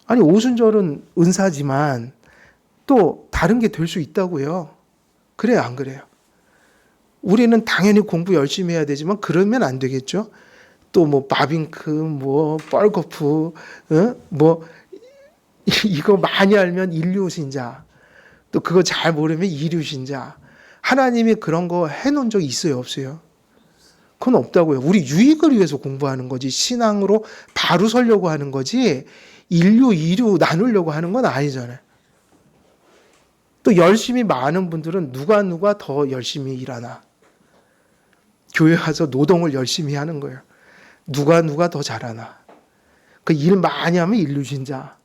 아니, 오순절은 은사지만 또 다른 게 될 수 있다고요. 그래요, 안 그래요? 우리는 당연히 공부 열심히 해야 되지만 그러면 안 되겠죠? 또 뭐 바빙크, 뭐 뻘거프, 뭐 이거 많이 알면 인류신자, 또 그거 잘 모르면 이류신자. 하나님이 그런 거 해놓은 적 있어요, 없어요? 그건 없다고요. 우리 유익을 위해서 공부하는 거지, 신앙으로 바로 서려고 하는 거지, 인류, 이류 나누려고 하는 건 아니잖아요. 또 열심히 많은 분들은 누가 더 열심히 일하나. 교회 가서 노동을 열심히 하는 거예요. 누가 더 잘하나. 그 일 많이 하면 인류신자.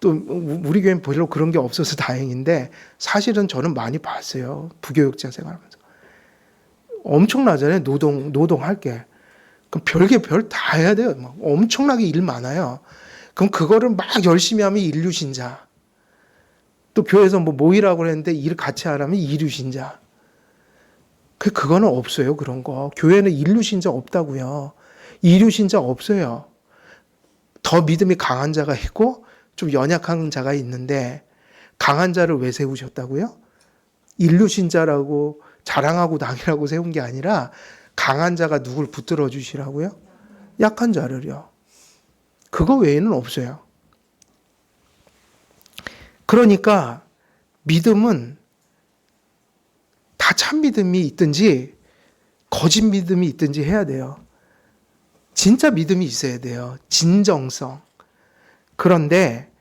또 우리 교회는 별로 그런 게 없어서 다행인데 사실은 저는 많이 봤어요. 부교육자 생활하면서. 엄청나잖아요. 노동할 게. 그럼 별게 별 다 해야 돼요. 막 엄청나게 일 많아요. 그럼 그거를 막 열심히 하면 인류신자. 또 교회에서 뭐 모이라고 했는데 일 같이 하라면 이류신자. 그거는 없어요. 그런 거. 교회는 인류신자 없다고요. 이류신자 없어요. 더 믿음이 강한 자가 있고 좀 연약한 자가 있는데 강한 자를 왜 세우셨다고요? 인류신자라고 자랑하고 당이라고 세운 게 아니라 강한 자가 누굴 붙들어 주시라고요? 약한 자를요. 그거 외에는 없어요. 그러니까 믿음은 다 참 믿음이 있든지 거짓 믿음이 있든지 해야 돼요. 진짜 믿음이 있어야 돼요. 진정성. 그런데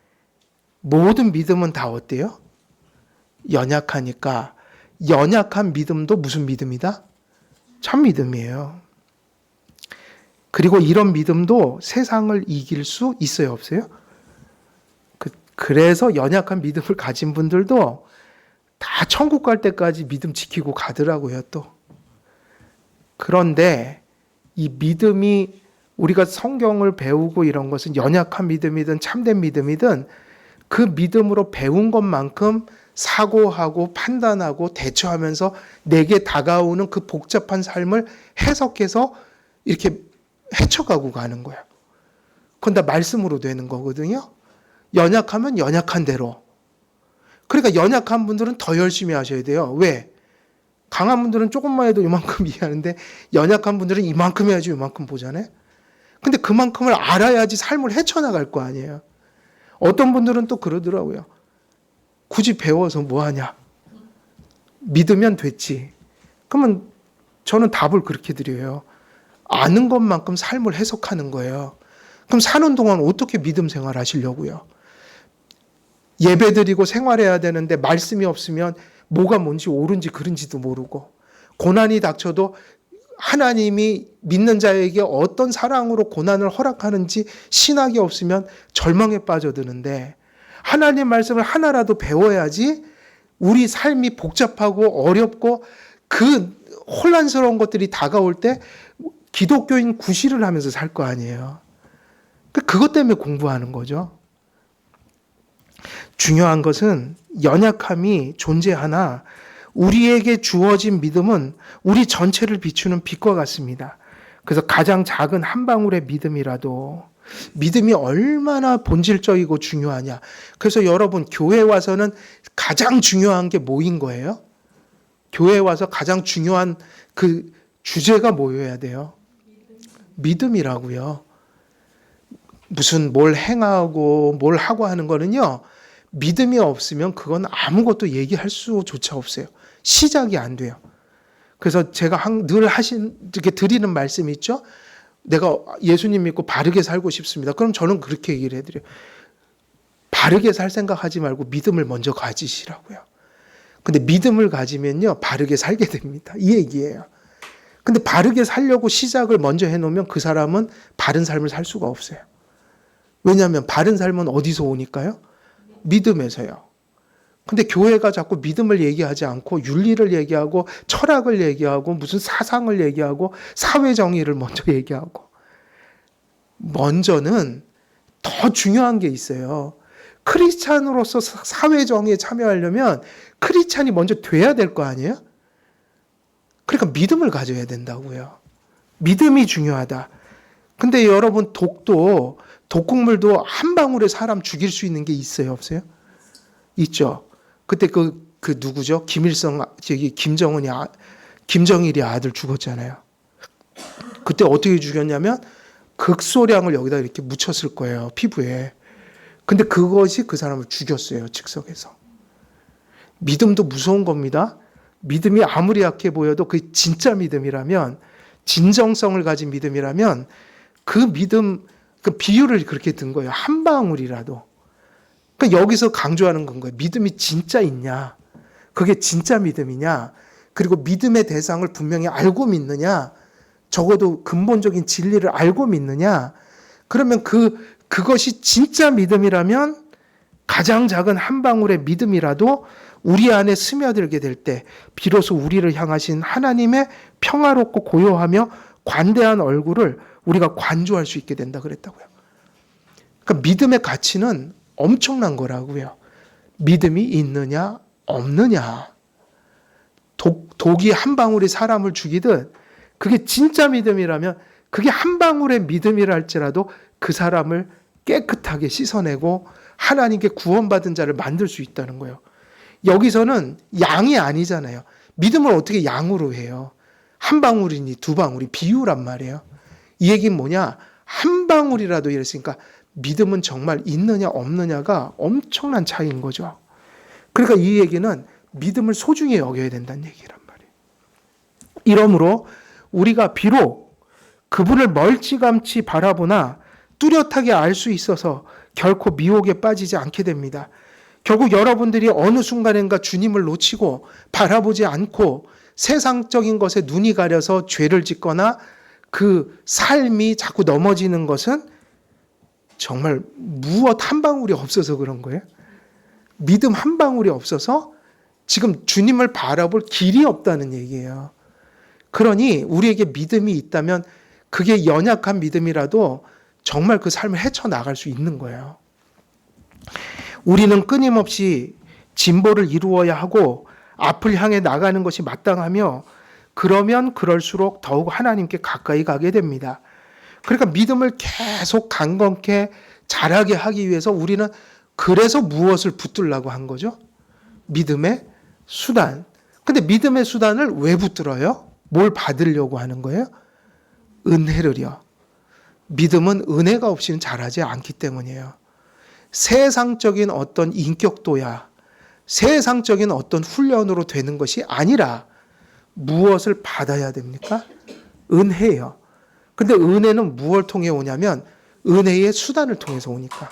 모든 믿음은 다 어때요? 연약하니까 연약한 믿음도 무슨 믿음이다? 참 믿음이에요. 그리고 이런 믿음도 세상을 이길 수 있어요, 없어요? 그래서 연약한 믿음을 가진 분들도 다 천국 갈 때까지 믿음 지키고 가더라고요, 또. 그런데 이 믿음이 우리가 성경을 배우고 이런 것은 연약한 믿음이든 참된 믿음이든 그 믿음으로 배운 것만큼 사고하고 판단하고 대처하면서 내게 다가오는 그 복잡한 삶을 해석해서 이렇게 헤쳐가고 가는 거예요. 그건 다 말씀으로 되는 거거든요. 연약하면 연약한 대로. 그러니까 연약한 분들은 더 열심히 하셔야 돼요. 왜? 강한 분들은 조금만 해도 이만큼 이해하는데 연약한 분들은 이만큼 해야지 이만큼 보잖아요. 근데 그만큼을 알아야지 삶을 헤쳐나갈 거 아니에요. 어떤 분들은 또 그러더라고요. 굳이 배워서 뭐 하냐. 믿으면 됐지. 그러면 저는 답을 그렇게 드려요. 아는 것만큼 삶을 해석하는 거예요. 그럼 사는 동안 어떻게 믿음 생활 하시려고요? 예배 드리고 생활해야 되는데 말씀이 없으면 뭐가 뭔지 옳은지 그른지도 모르고 고난이 닥쳐도 하나님이 믿는 자에게 어떤 사랑으로 고난을 허락하는지 신학이 없으면 절망에 빠져드는데 하나님 말씀을 하나라도 배워야지 우리 삶이 복잡하고 어렵고 그 혼란스러운 것들이 다가올 때 기독교인 구실을 하면서 살 거 아니에요. 그것 때문에 공부하는 거죠. 중요한 것은 연약함이 존재하나 우리에게 주어진 믿음은 우리 전체를 비추는 빛과 같습니다. 그래서 가장 작은 한 방울의 믿음이라도 믿음이 얼마나 본질적이고 중요하냐. 그래서 여러분 교회 와서는 가장 중요한 게 뭐인 거예요? 교회 와서 가장 중요한 그 주제가 뭐여야 돼요? 믿음이라고요. 무슨 뭘 행하고 뭘 하고 하는 거는요. 믿음이 없으면 그건 아무것도 얘기할 수조차 없어요. 시작이 안 돼요. 그래서 제가 늘 이렇게 드리는 말씀이 있죠. 내가 예수님 믿고 바르게 살고 싶습니다. 그럼 저는 그렇게 얘기를 해드려요. 바르게 살 생각하지 말고 믿음을 먼저 가지시라고요. 근데 믿음을 가지면요. 바르게 살게 됩니다. 이 얘기예요. 근데 바르게 살려고 시작을 먼저 해놓으면 그 사람은 바른 삶을 살 수가 없어요. 왜냐하면 바른 삶은 어디서 오니까요? 믿음에서요. 근데 교회가 자꾸 믿음을 얘기하지 않고 윤리를 얘기하고 철학을 얘기하고 무슨 사상을 얘기하고 사회 정의를 먼저 얘기하고 먼저는 더 중요한 게 있어요. 크리스찬으로서 사회 정의에 참여하려면 크리스찬이 먼저 돼야 될 거 아니에요? 그러니까 믿음을 가져야 된다고요. 믿음이 중요하다. 근데 여러분 독국물도 한 방울에 사람 죽일 수 있는 게 있어요, 없어요? 있죠. 그때 그 누구죠? 김정일이 아들 죽었잖아요. 그때 어떻게 죽였냐면 극소량을 여기다 이렇게 묻혔을 거예요, 피부에. 근데 그것이 그 사람을 죽였어요, 즉석에서. 믿음도 무서운 겁니다. 믿음이 아무리 약해 보여도 그 진짜 믿음이라면, 진정성을 가진 믿음이라면 그 믿음, 그 비유를 그렇게 든 거예요. 한 방울이라도. 그러니까 여기서 강조하는 건 거예요. 믿음이 진짜 있냐? 그게 진짜 믿음이냐? 그리고 믿음의 대상을 분명히 알고 믿느냐? 적어도 근본적인 진리를 알고 믿느냐? 그러면 그것이 진짜 믿음이라면 가장 작은 한 방울의 믿음이라도 우리 안에 스며들게 될 때 비로소 우리를 향하신 하나님의 평화롭고 고요하며 관대한 얼굴을 우리가 관조할 수 있게 된다 그랬다고요. 그러니까 믿음의 가치는 엄청난 거라고요. 믿음이 있느냐 없느냐. 독이 한 방울이 사람을 죽이듯 그게 진짜 믿음이라면 그게 한 방울의 믿음이라 할지라도 그 사람을 깨끗하게 씻어내고 하나님께 구원받은 자를 만들 수 있다는 거예요. 여기서는 양이 아니잖아요. 믿음을 어떻게 양으로 해요? 한 방울이니 두 방울이 비유란 말이에요. 이 얘기는 뭐냐? 한 방울이라도 이랬으니까 믿음은 정말 있느냐 없느냐가 엄청난 차이인 거죠. 그러니까 이 얘기는 믿음을 소중히 여겨야 된다는 얘기란 말이에요. 이러므로 우리가 비록 그분을 멀찌감치 바라보나 뚜렷하게 알 수 있어서 결코 미혹에 빠지지 않게 됩니다. 결국 여러분들이 어느 순간인가 주님을 놓치고 바라보지 않고 세상적인 것에 눈이 가려서 죄를 짓거나 그 삶이 자꾸 넘어지는 것은 정말 무엇 한 방울이 없어서 그런 거예요. 믿음 한 방울이 없어서 지금 주님을 바라볼 길이 없다는 얘기예요. 그러니 우리에게 믿음이 있다면 그게 연약한 믿음이라도 정말 그 삶을 헤쳐나갈 수 있는 거예요. 우리는 끊임없이 진보를 이루어야 하고 앞을 향해 나가는 것이 마땅하며 그러면 그럴수록 더욱 하나님께 가까이 가게 됩니다. 그러니까 믿음을 계속 강건케 자라게 하기 위해서 우리는 그래서 무엇을 붙들라고 한 거죠? 믿음의 수단. 근데 믿음의 수단을 왜 붙들어요? 뭘 받으려고 하는 거예요? 은혜를요. 믿음은 은혜가 없이는 자라지 않기 때문이에요. 세상적인 어떤 인격도야, 세상적인 어떤 훈련으로 되는 것이 아니라 무엇을 받아야 됩니까? 은혜예요. 근데 은혜는 무엇을 통해 오냐면 은혜의 수단을 통해서 오니까.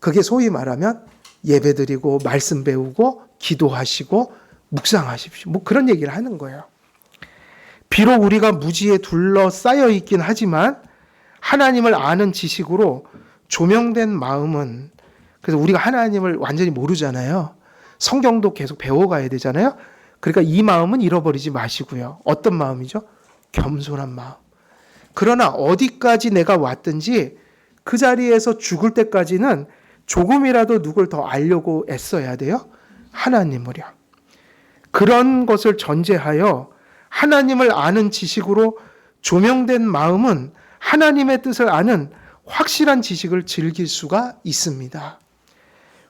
그게 소위 말하면 예배드리고 말씀 배우고 기도하시고 묵상하십시오. 뭐 그런 얘기를 하는 거예요. 비록 우리가 무지에 둘러싸여 있긴 하지만 하나님을 아는 지식으로 조명된 마음은, 그래서 우리가 하나님을 완전히 모르잖아요. 성경도 계속 배워가야 되잖아요. 그러니까 이 마음은 잃어버리지 마시고요. 어떤 마음이죠? 겸손한 마음. 그러나 어디까지 내가 왔든지 그 자리에서 죽을 때까지는 조금이라도 누굴 더 알려고 애써야 돼요. 하나님을요. 그런 것을 전제하여 하나님을 아는 지식으로 조명된 마음은 하나님의 뜻을 아는 확실한 지식을 즐길 수가 있습니다.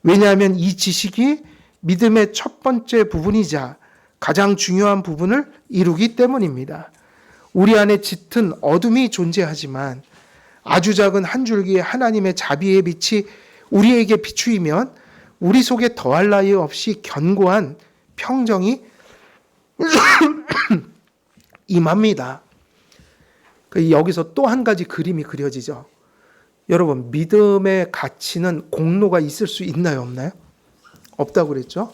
왜냐하면 이 지식이 믿음의 첫 번째 부분이자 가장 중요한 부분을 이루기 때문입니다. 우리 안에 짙은 어둠이 존재하지만 아주 작은 한 줄기의 하나님의 자비의 빛이 우리에게 비추이면 우리 속에 더할 나위 없이 견고한 평정이 임합니다. 여기서 또 한 가지 그림이 그려지죠. 여러분, 믿음의 가치는 공로가 있을 수 있나요, 없나요? 없다고 그랬죠?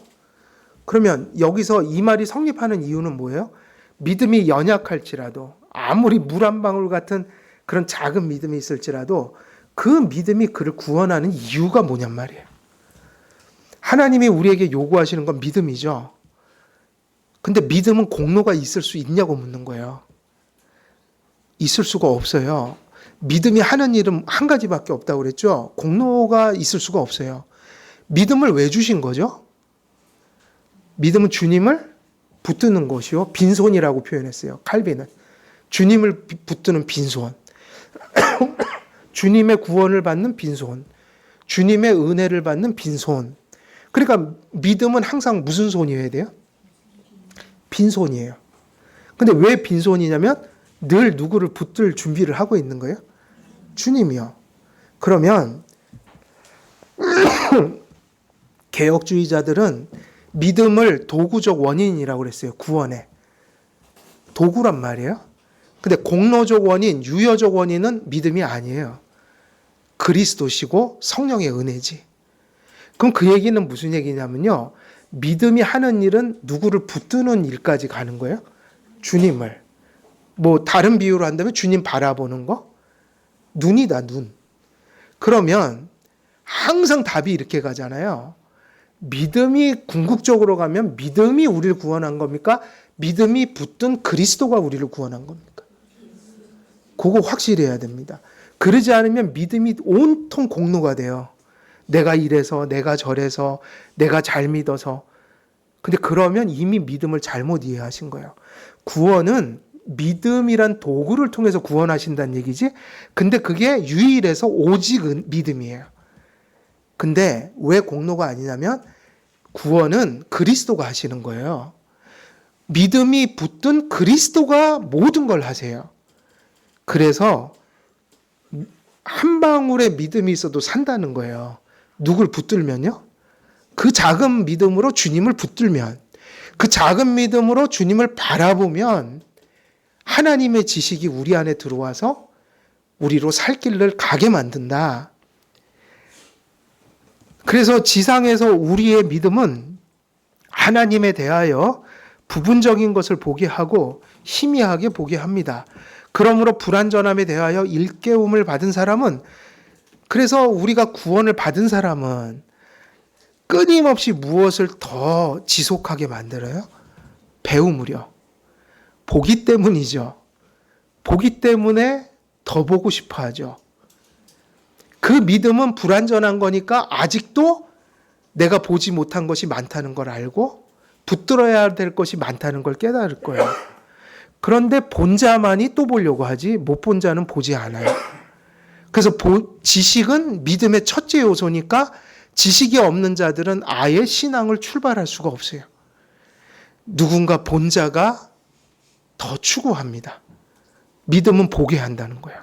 그러면 여기서 이 말이 성립하는 이유는 뭐예요? 믿음이 연약할지라도, 아무리 물 한 방울 같은 그런 작은 믿음이 있을지라도 그 믿음이 그를 구원하는 이유가 뭐냔 말이에요. 하나님이 우리에게 요구하시는 건 믿음이죠. 근데 믿음은 공로가 있을 수 있냐고 묻는 거예요. 있을 수가 없어요. 믿음이 하는 일은 한 가지밖에 없다고 그랬죠. 공로가 있을 수가 없어요. 믿음을 왜 주신 거죠? 믿음은 주님을 붙드는 것이요. 빈손이라고 표현했어요. 칼빈은. 주님을 붙드는 빈손. 주님의 구원을 받는 빈손. 주님의 은혜를 받는 빈손. 그러니까 믿음은 항상 무슨 손이어야 돼요? 빈손이에요. 근데 왜 빈손이냐면 늘 누구를 붙들 준비를 하고 있는 거예요? 주님이요. 그러면 개혁주의자들은 믿음을 도구적 원인이라고 그랬어요. 구원의. 도구란 말이에요. 근데 공로적 원인, 유효적 원인은 믿음이 아니에요. 그리스도시고 성령의 은혜지. 그럼 그 얘기는 무슨 얘기냐면요. 믿음이 하는 일은 누구를 붙드는 일까지 가는 거예요. 주님을. 뭐 다른 비유로 한다면 주님 바라보는 거? 눈이다, 눈. 그러면 항상 답이 이렇게 가잖아요. 믿음이 궁극적으로 가면 믿음이 우리를 구원한 겁니까? 믿음이 붙든 그리스도가 우리를 구원한 겁니까? 그거 확실히 해야 됩니다. 그러지 않으면 믿음이 온통 공로가 돼요. 내가 이래서, 내가 저래서, 내가 잘 믿어서. 근데 그러면 이미 믿음을 잘못 이해하신 거예요. 구원은 믿음이란 도구를 통해서 구원하신다는 얘기지. 근데 그게 유일해서 오직 믿음이에요. 근데 왜 공로가 아니냐면 구원은 그리스도가 하시는 거예요. 믿음이 붙든 그리스도가 모든 걸 하세요. 그래서 한 방울의 믿음이 있어도 산다는 거예요. 누굴 붙들면요? 그 작은 믿음으로 주님을 붙들면, 그 작은 믿음으로 주님을 바라보면 하나님의 지식이 우리 안에 들어와서 우리로 살 길을 가게 만든다. 그래서 지상에서 우리의 믿음은 하나님에 대하여 부분적인 것을 보게 하고 희미하게 보게 합니다. 그러므로 불완전함에 대하여 일깨움을 받은 사람은, 그래서 우리가 구원을 받은 사람은 끊임없이 무엇을 더 지속하게 만들어요? 배움으려. 보기 때문이죠. 보기 때문에 더 보고 싶어 하죠. 그 믿음은 불완전한 거니까 아직도 내가 보지 못한 것이 많다는 걸 알고 붙들어야 될 것이 많다는 걸 깨달을 거예요. 그런데 본 자만이 또 보려고 하지 못 본 자는 보지 않아요. 그래서 지식은 믿음의 첫째 요소니까 지식이 없는 자들은 아예 신앙을 출발할 수가 없어요. 누군가 본 자가 더 추구합니다. 믿음은 보게 한다는 거예요.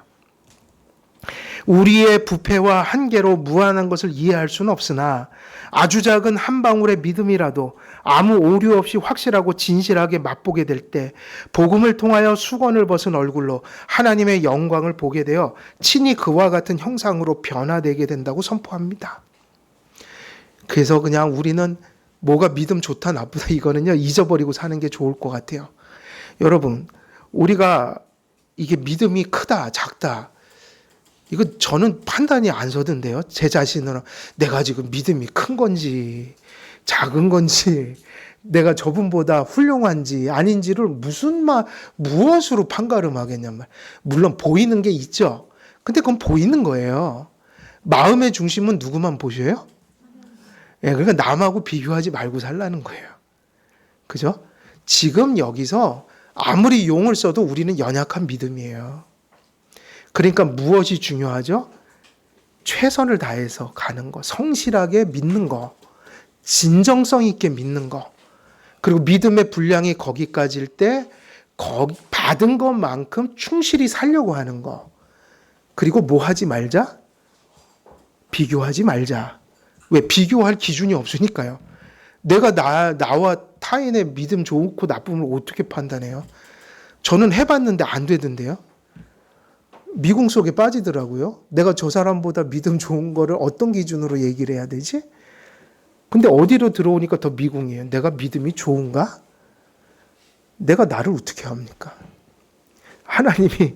우리의 부패와 한계로 무한한 것을 이해할 수는 없으나 아주 작은 한 방울의 믿음이라도 아무 오류 없이 확실하고 진실하게 맛보게 될 때 복음을 통하여 수건을 벗은 얼굴로 하나님의 영광을 보게 되어 친히 그와 같은 형상으로 변화되게 된다고 선포합니다. 그래서 그냥 우리는 뭐가 믿음 좋다 나쁘다 이거는요 잊어버리고 사는 게 좋을 것 같아요. 여러분, 우리가 이게 믿음이 크다 작다 이거 저는 판단이 안 서던데요. 제 자신은 내가 지금 믿음이 큰 건지 작은 건지 내가 저분보다 훌륭한지 아닌지를 무엇으로 판가름하겠냔 말. 물론 보이는 게 있죠. 근데 그건 보이는 거예요. 마음의 중심은 누구만 보셔요? 예, 그러니까 남하고 비교하지 말고 살라는 거예요. 그죠? 지금 여기서 아무리 용을 써도 우리는 연약한 믿음이에요. 그러니까 무엇이 중요하죠? 최선을 다해서 가는 거, 성실하게 믿는 거, 진정성 있게 믿는 거, 그리고 믿음의 분량이 거기까지일 때 받은 것만큼 충실히 살려고 하는 거, 그리고 뭐 하지 말자? 비교하지 말자. 왜? 비교할 기준이 없으니까요. 내가 나와 타인의 믿음 좋고 나쁨을 어떻게 판단해요? 저는 해봤는데 안 되던데요. 미궁 속에 빠지더라고요. 내가 저 사람보다 믿음 좋은 거를 어떤 기준으로 얘기를 해야 되지? 근데 어디로 들어오니까 더 미궁이에요. 내가 믿음이 좋은가? 내가 나를 어떻게 합니까? 하나님이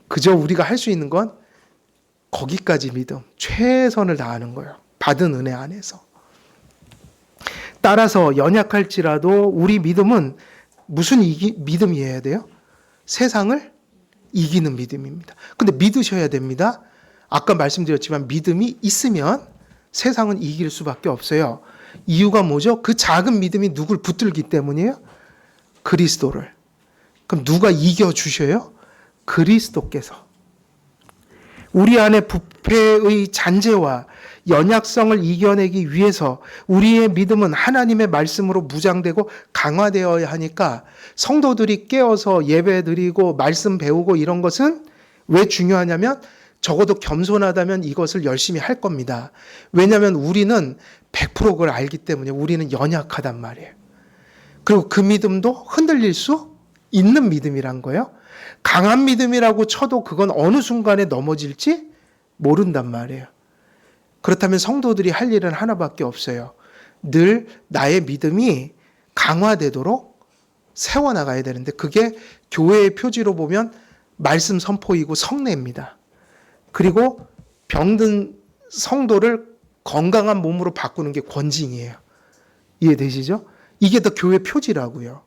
그저 우리가 할 수 있는 건 거기까지 믿음, 최선을 다하는 거예요. 받은 은혜 안에서. 따라서 연약할지라도 우리 믿음은 무슨 믿음이어야 돼요? 세상을 이기는 믿음입니다. 근데 믿으셔야 됩니다. 아까 말씀드렸지만 믿음이 있으면 세상은 이길 수밖에 없어요. 이유가 뭐죠? 그 작은 믿음이 누굴 붙들기 때문이에요? 그리스도를. 그럼 누가 이겨주셔요? 그리스도께서. 우리 안에 부패의 잔재와 연약성을 이겨내기 위해서 우리의 믿음은 하나님의 말씀으로 무장되고 강화되어야 하니까 성도들이 깨어서 예배 드리고 말씀 배우고 이런 것은 왜 중요하냐면 적어도 겸손하다면 이것을 열심히 할 겁니다. 왜냐하면 우리는 100% 그걸 알기 때문에 우리는 연약하단 말이에요. 그리고 그 믿음도 흔들릴 수 있는 믿음이란 거예요. 강한 믿음이라고 쳐도 그건 어느 순간에 넘어질지 모른단 말이에요. 그렇다면 성도들이 할 일은 하나밖에 없어요. 늘 나의 믿음이 강화되도록 세워나가야 되는데 그게 교회의 표지로 보면 말씀 선포이고 성례입니다. 그리고 병든 성도를 건강한 몸으로 바꾸는 게 권징이에요. 이해되시죠? 이게 더 교회 표지라고요.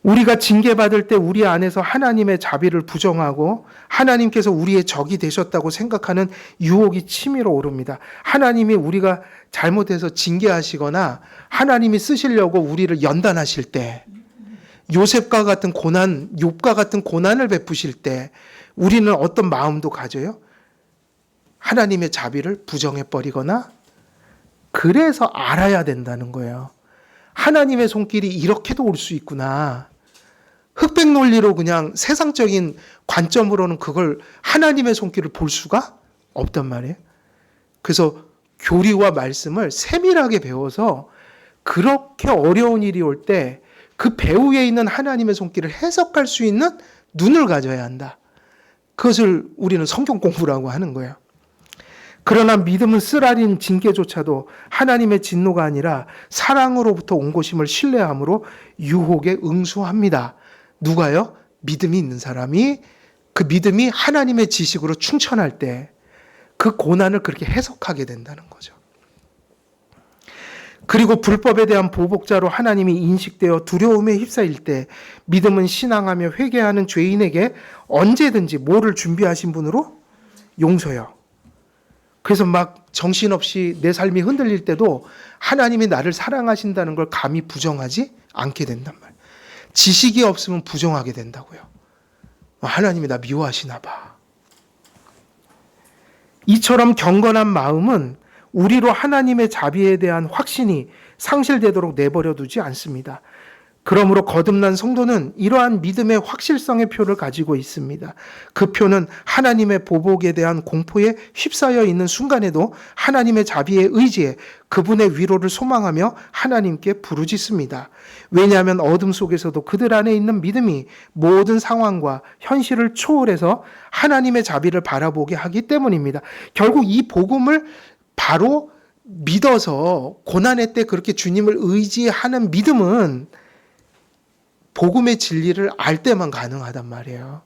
우리가 징계받을 때 우리 안에서 하나님의 자비를 부정하고 하나님께서 우리의 적이 되셨다고 생각하는 유혹이 치밀어 오릅니다. 하나님이 우리가 잘못해서 징계하시거나 하나님이 쓰시려고 우리를 연단하실 때, 요셉과 같은 고난, 욥과 같은 고난을 베푸실 때 우리는 어떤 마음도 가져요? 하나님의 자비를 부정해버리거나, 그래서 알아야 된다는 거예요. 하나님의 손길이 이렇게도 올 수 있구나. 흑백 논리로 그냥 세상적인 관점으로는 그걸 하나님의 손길을 볼 수가 없단 말이에요. 그래서 교리와 말씀을 세밀하게 배워서 그렇게 어려운 일이 올 때 그 배후에 있는 하나님의 손길을 해석할 수 있는 눈을 가져야 한다. 그것을 우리는 성경 공부라고 하는 거예요. 그러나 믿음은 쓰라린 징계조차도 하나님의 진노가 아니라 사랑으로부터 온 것임을 신뢰함으로 유혹에 응수합니다. 누가요? 믿음이 있는 사람이 그 믿음이 하나님의 지식으로 충천할 때 그 고난을 그렇게 해석하게 된다는 거죠. 그리고 불법에 대한 보복자로 하나님이 인식되어 두려움에 휩싸일 때 믿음은 신앙하며 회개하는 죄인에게 언제든지 뭐를 준비하신 분으로? 용서요. 그래서 막 정신없이 내 삶이 흔들릴 때도 하나님이 나를 사랑하신다는 걸 감히 부정하지 않게 된단 말이에요. 지식이 없으면 부정하게 된다고요. 하나님이 나 미워하시나 봐. 이처럼 경건한 마음은 우리로 하나님의 자비에 대한 확신이 상실되도록 내버려 두지 않습니다. 그러므로 거듭난 성도는 이러한 믿음의 확실성의 표를 가지고 있습니다. 그 표는 하나님의 보복에 대한 공포에 휩싸여 있는 순간에도 하나님의 자비의 의지에 그분의 위로를 소망하며 하나님께 부르짖습니다. 왜냐하면 어둠 속에서도 그들 안에 있는 믿음이 모든 상황과 현실을 초월해서 하나님의 자비를 바라보게 하기 때문입니다. 결국 이 복음을 바로 믿어서 고난의 때 그렇게 주님을 의지하는 믿음은 복음의 진리를 알 때만 가능하단 말이에요.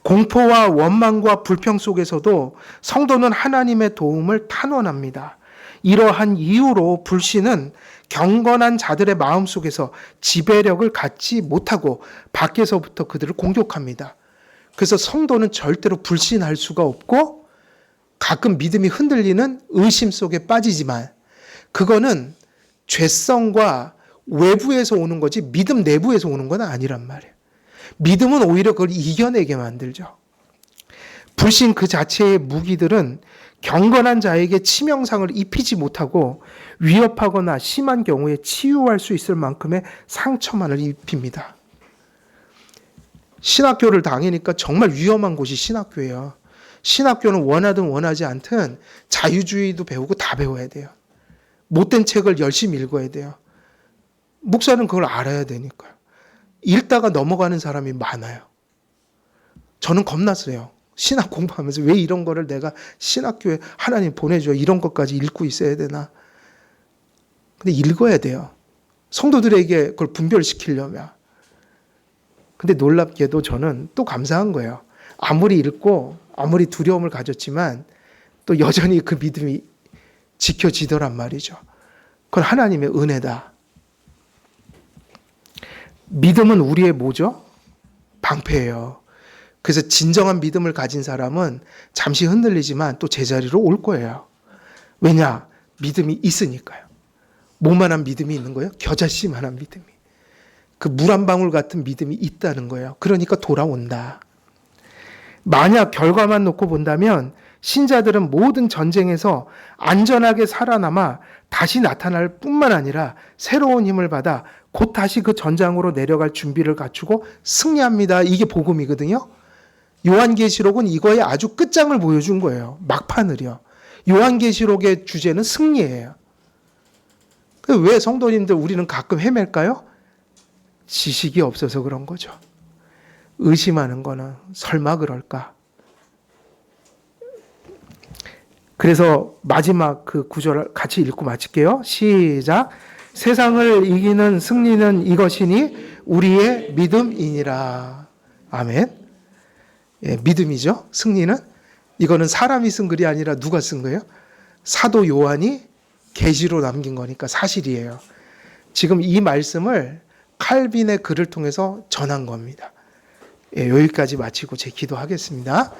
공포와 원망과 불평 속에서도 성도는 하나님의 도움을 탄원합니다. 이러한 이유로 불신은 경건한 자들의 마음속에서 지배력을 갖지 못하고 밖에서부터 그들을 공격합니다. 그래서 성도는 절대로 불신할 수가 없고 가끔 믿음이 흔들리는 의심 속에 빠지지만 그거는 죄성과 외부에서 오는 거지 믿음 내부에서 오는 건 아니란 말이에요. 믿음은 오히려 그걸 이겨내게 만들죠. 불신 그 자체의 무기들은 경건한 자에게 치명상을 입히지 못하고 위협하거나 심한 경우에 치유할 수 있을 만큼의 상처만을 입힙니다. 신학교를 다니니까 정말 위험한 곳이 신학교예요. 신학교는 원하든 원하지 않든 자유주의도 배우고 다 배워야 돼요. 못된 책을 열심히 읽어야 돼요. 목사는 그걸 알아야 되니까요. 읽다가 넘어가는 사람이 많아요. 저는 겁났어요. 신학 공부하면서 왜 이런 거를 내가 신학교에 하나님 보내줘 이런 것까지 읽고 있어야 되나. 근데 읽어야 돼요. 성도들에게 그걸 분별시키려면. 근데 놀랍게도 저는 또 감사한 거예요. 아무리 읽고 아무리 두려움을 가졌지만 또 여전히 그 믿음이 지켜지더란 말이죠. 그건 하나님의 은혜다. 믿음은 우리의 뭐죠? 방패예요. 그래서 진정한 믿음을 가진 사람은 잠시 흔들리지만 또 제자리로 올 거예요. 왜냐? 믿음이 있으니까요. 뭐만한 믿음이 있는 거예요? 겨자씨만한 믿음이. 그 물 한 방울 같은 믿음이 있다는 거예요. 그러니까 돌아온다. 만약 결과만 놓고 본다면 신자들은 모든 전쟁에서 안전하게 살아남아 다시 나타날 뿐만 아니라 새로운 힘을 받아 곧 다시 그 전장으로 내려갈 준비를 갖추고 승리합니다. 이게 복음이거든요. 요한계시록은 이거의 아주 끝장을 보여준 거예요. 막판을요. 요한계시록의 주제는 승리예요. 왜 성도님들 우리는 가끔 헤맬까요? 지식이 없어서 그런 거죠. 의심하는 거는 설마 그럴까? 그래서 마지막 그 구절을 같이 읽고 마칠게요. 시작. 세상을 이기는 승리는 이것이니 우리의 믿음이니라. 아멘. 예, 믿음이죠. 승리는. 이거는 사람이 쓴 글이 아니라 누가 쓴 거예요? 사도 요한이 계시로 남긴 거니까 사실이에요. 지금 이 말씀을 칼빈의 글을 통해서 전한 겁니다. 예, 여기까지 마치고 제 기도하겠습니다.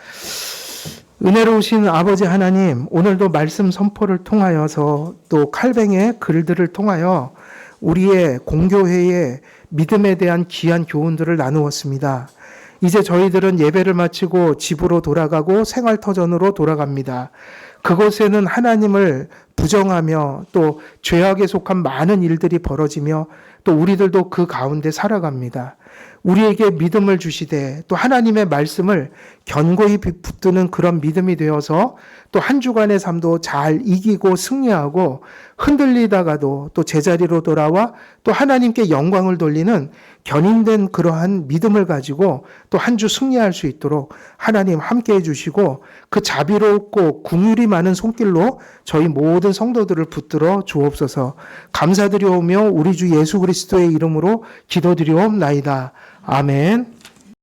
은혜로우신 아버지 하나님, 오늘도 말씀 선포를 통하여서 또 칼뱅의 글들을 통하여 우리의 공교회의 믿음에 대한 귀한 교훈들을 나누었습니다. 이제 저희들은 예배를 마치고 집으로 돌아가고 생활터전으로 돌아갑니다. 그곳에는 하나님을 부정하며 또 죄악에 속한 많은 일들이 벌어지며 또 우리들도 그 가운데 살아갑니다. 우리에게 믿음을 주시되 또 하나님의 말씀을 견고히 붙드는 그런 믿음이 되어서 또 한 주간의 삶도 잘 이기고 승리하고 흔들리다가도 또 제자리로 돌아와 또 하나님께 영광을 돌리는 견인된 그러한 믿음을 가지고 또 한 주 승리할 수 있도록 하나님 함께해 주시고 그 자비롭고 긍휼이 많은 손길로 저희 모든 성도들을 붙들어 주옵소서. 감사드리오며 우리 주 예수 그리스도의 이름으로 기도드리옵나이다. 아멘.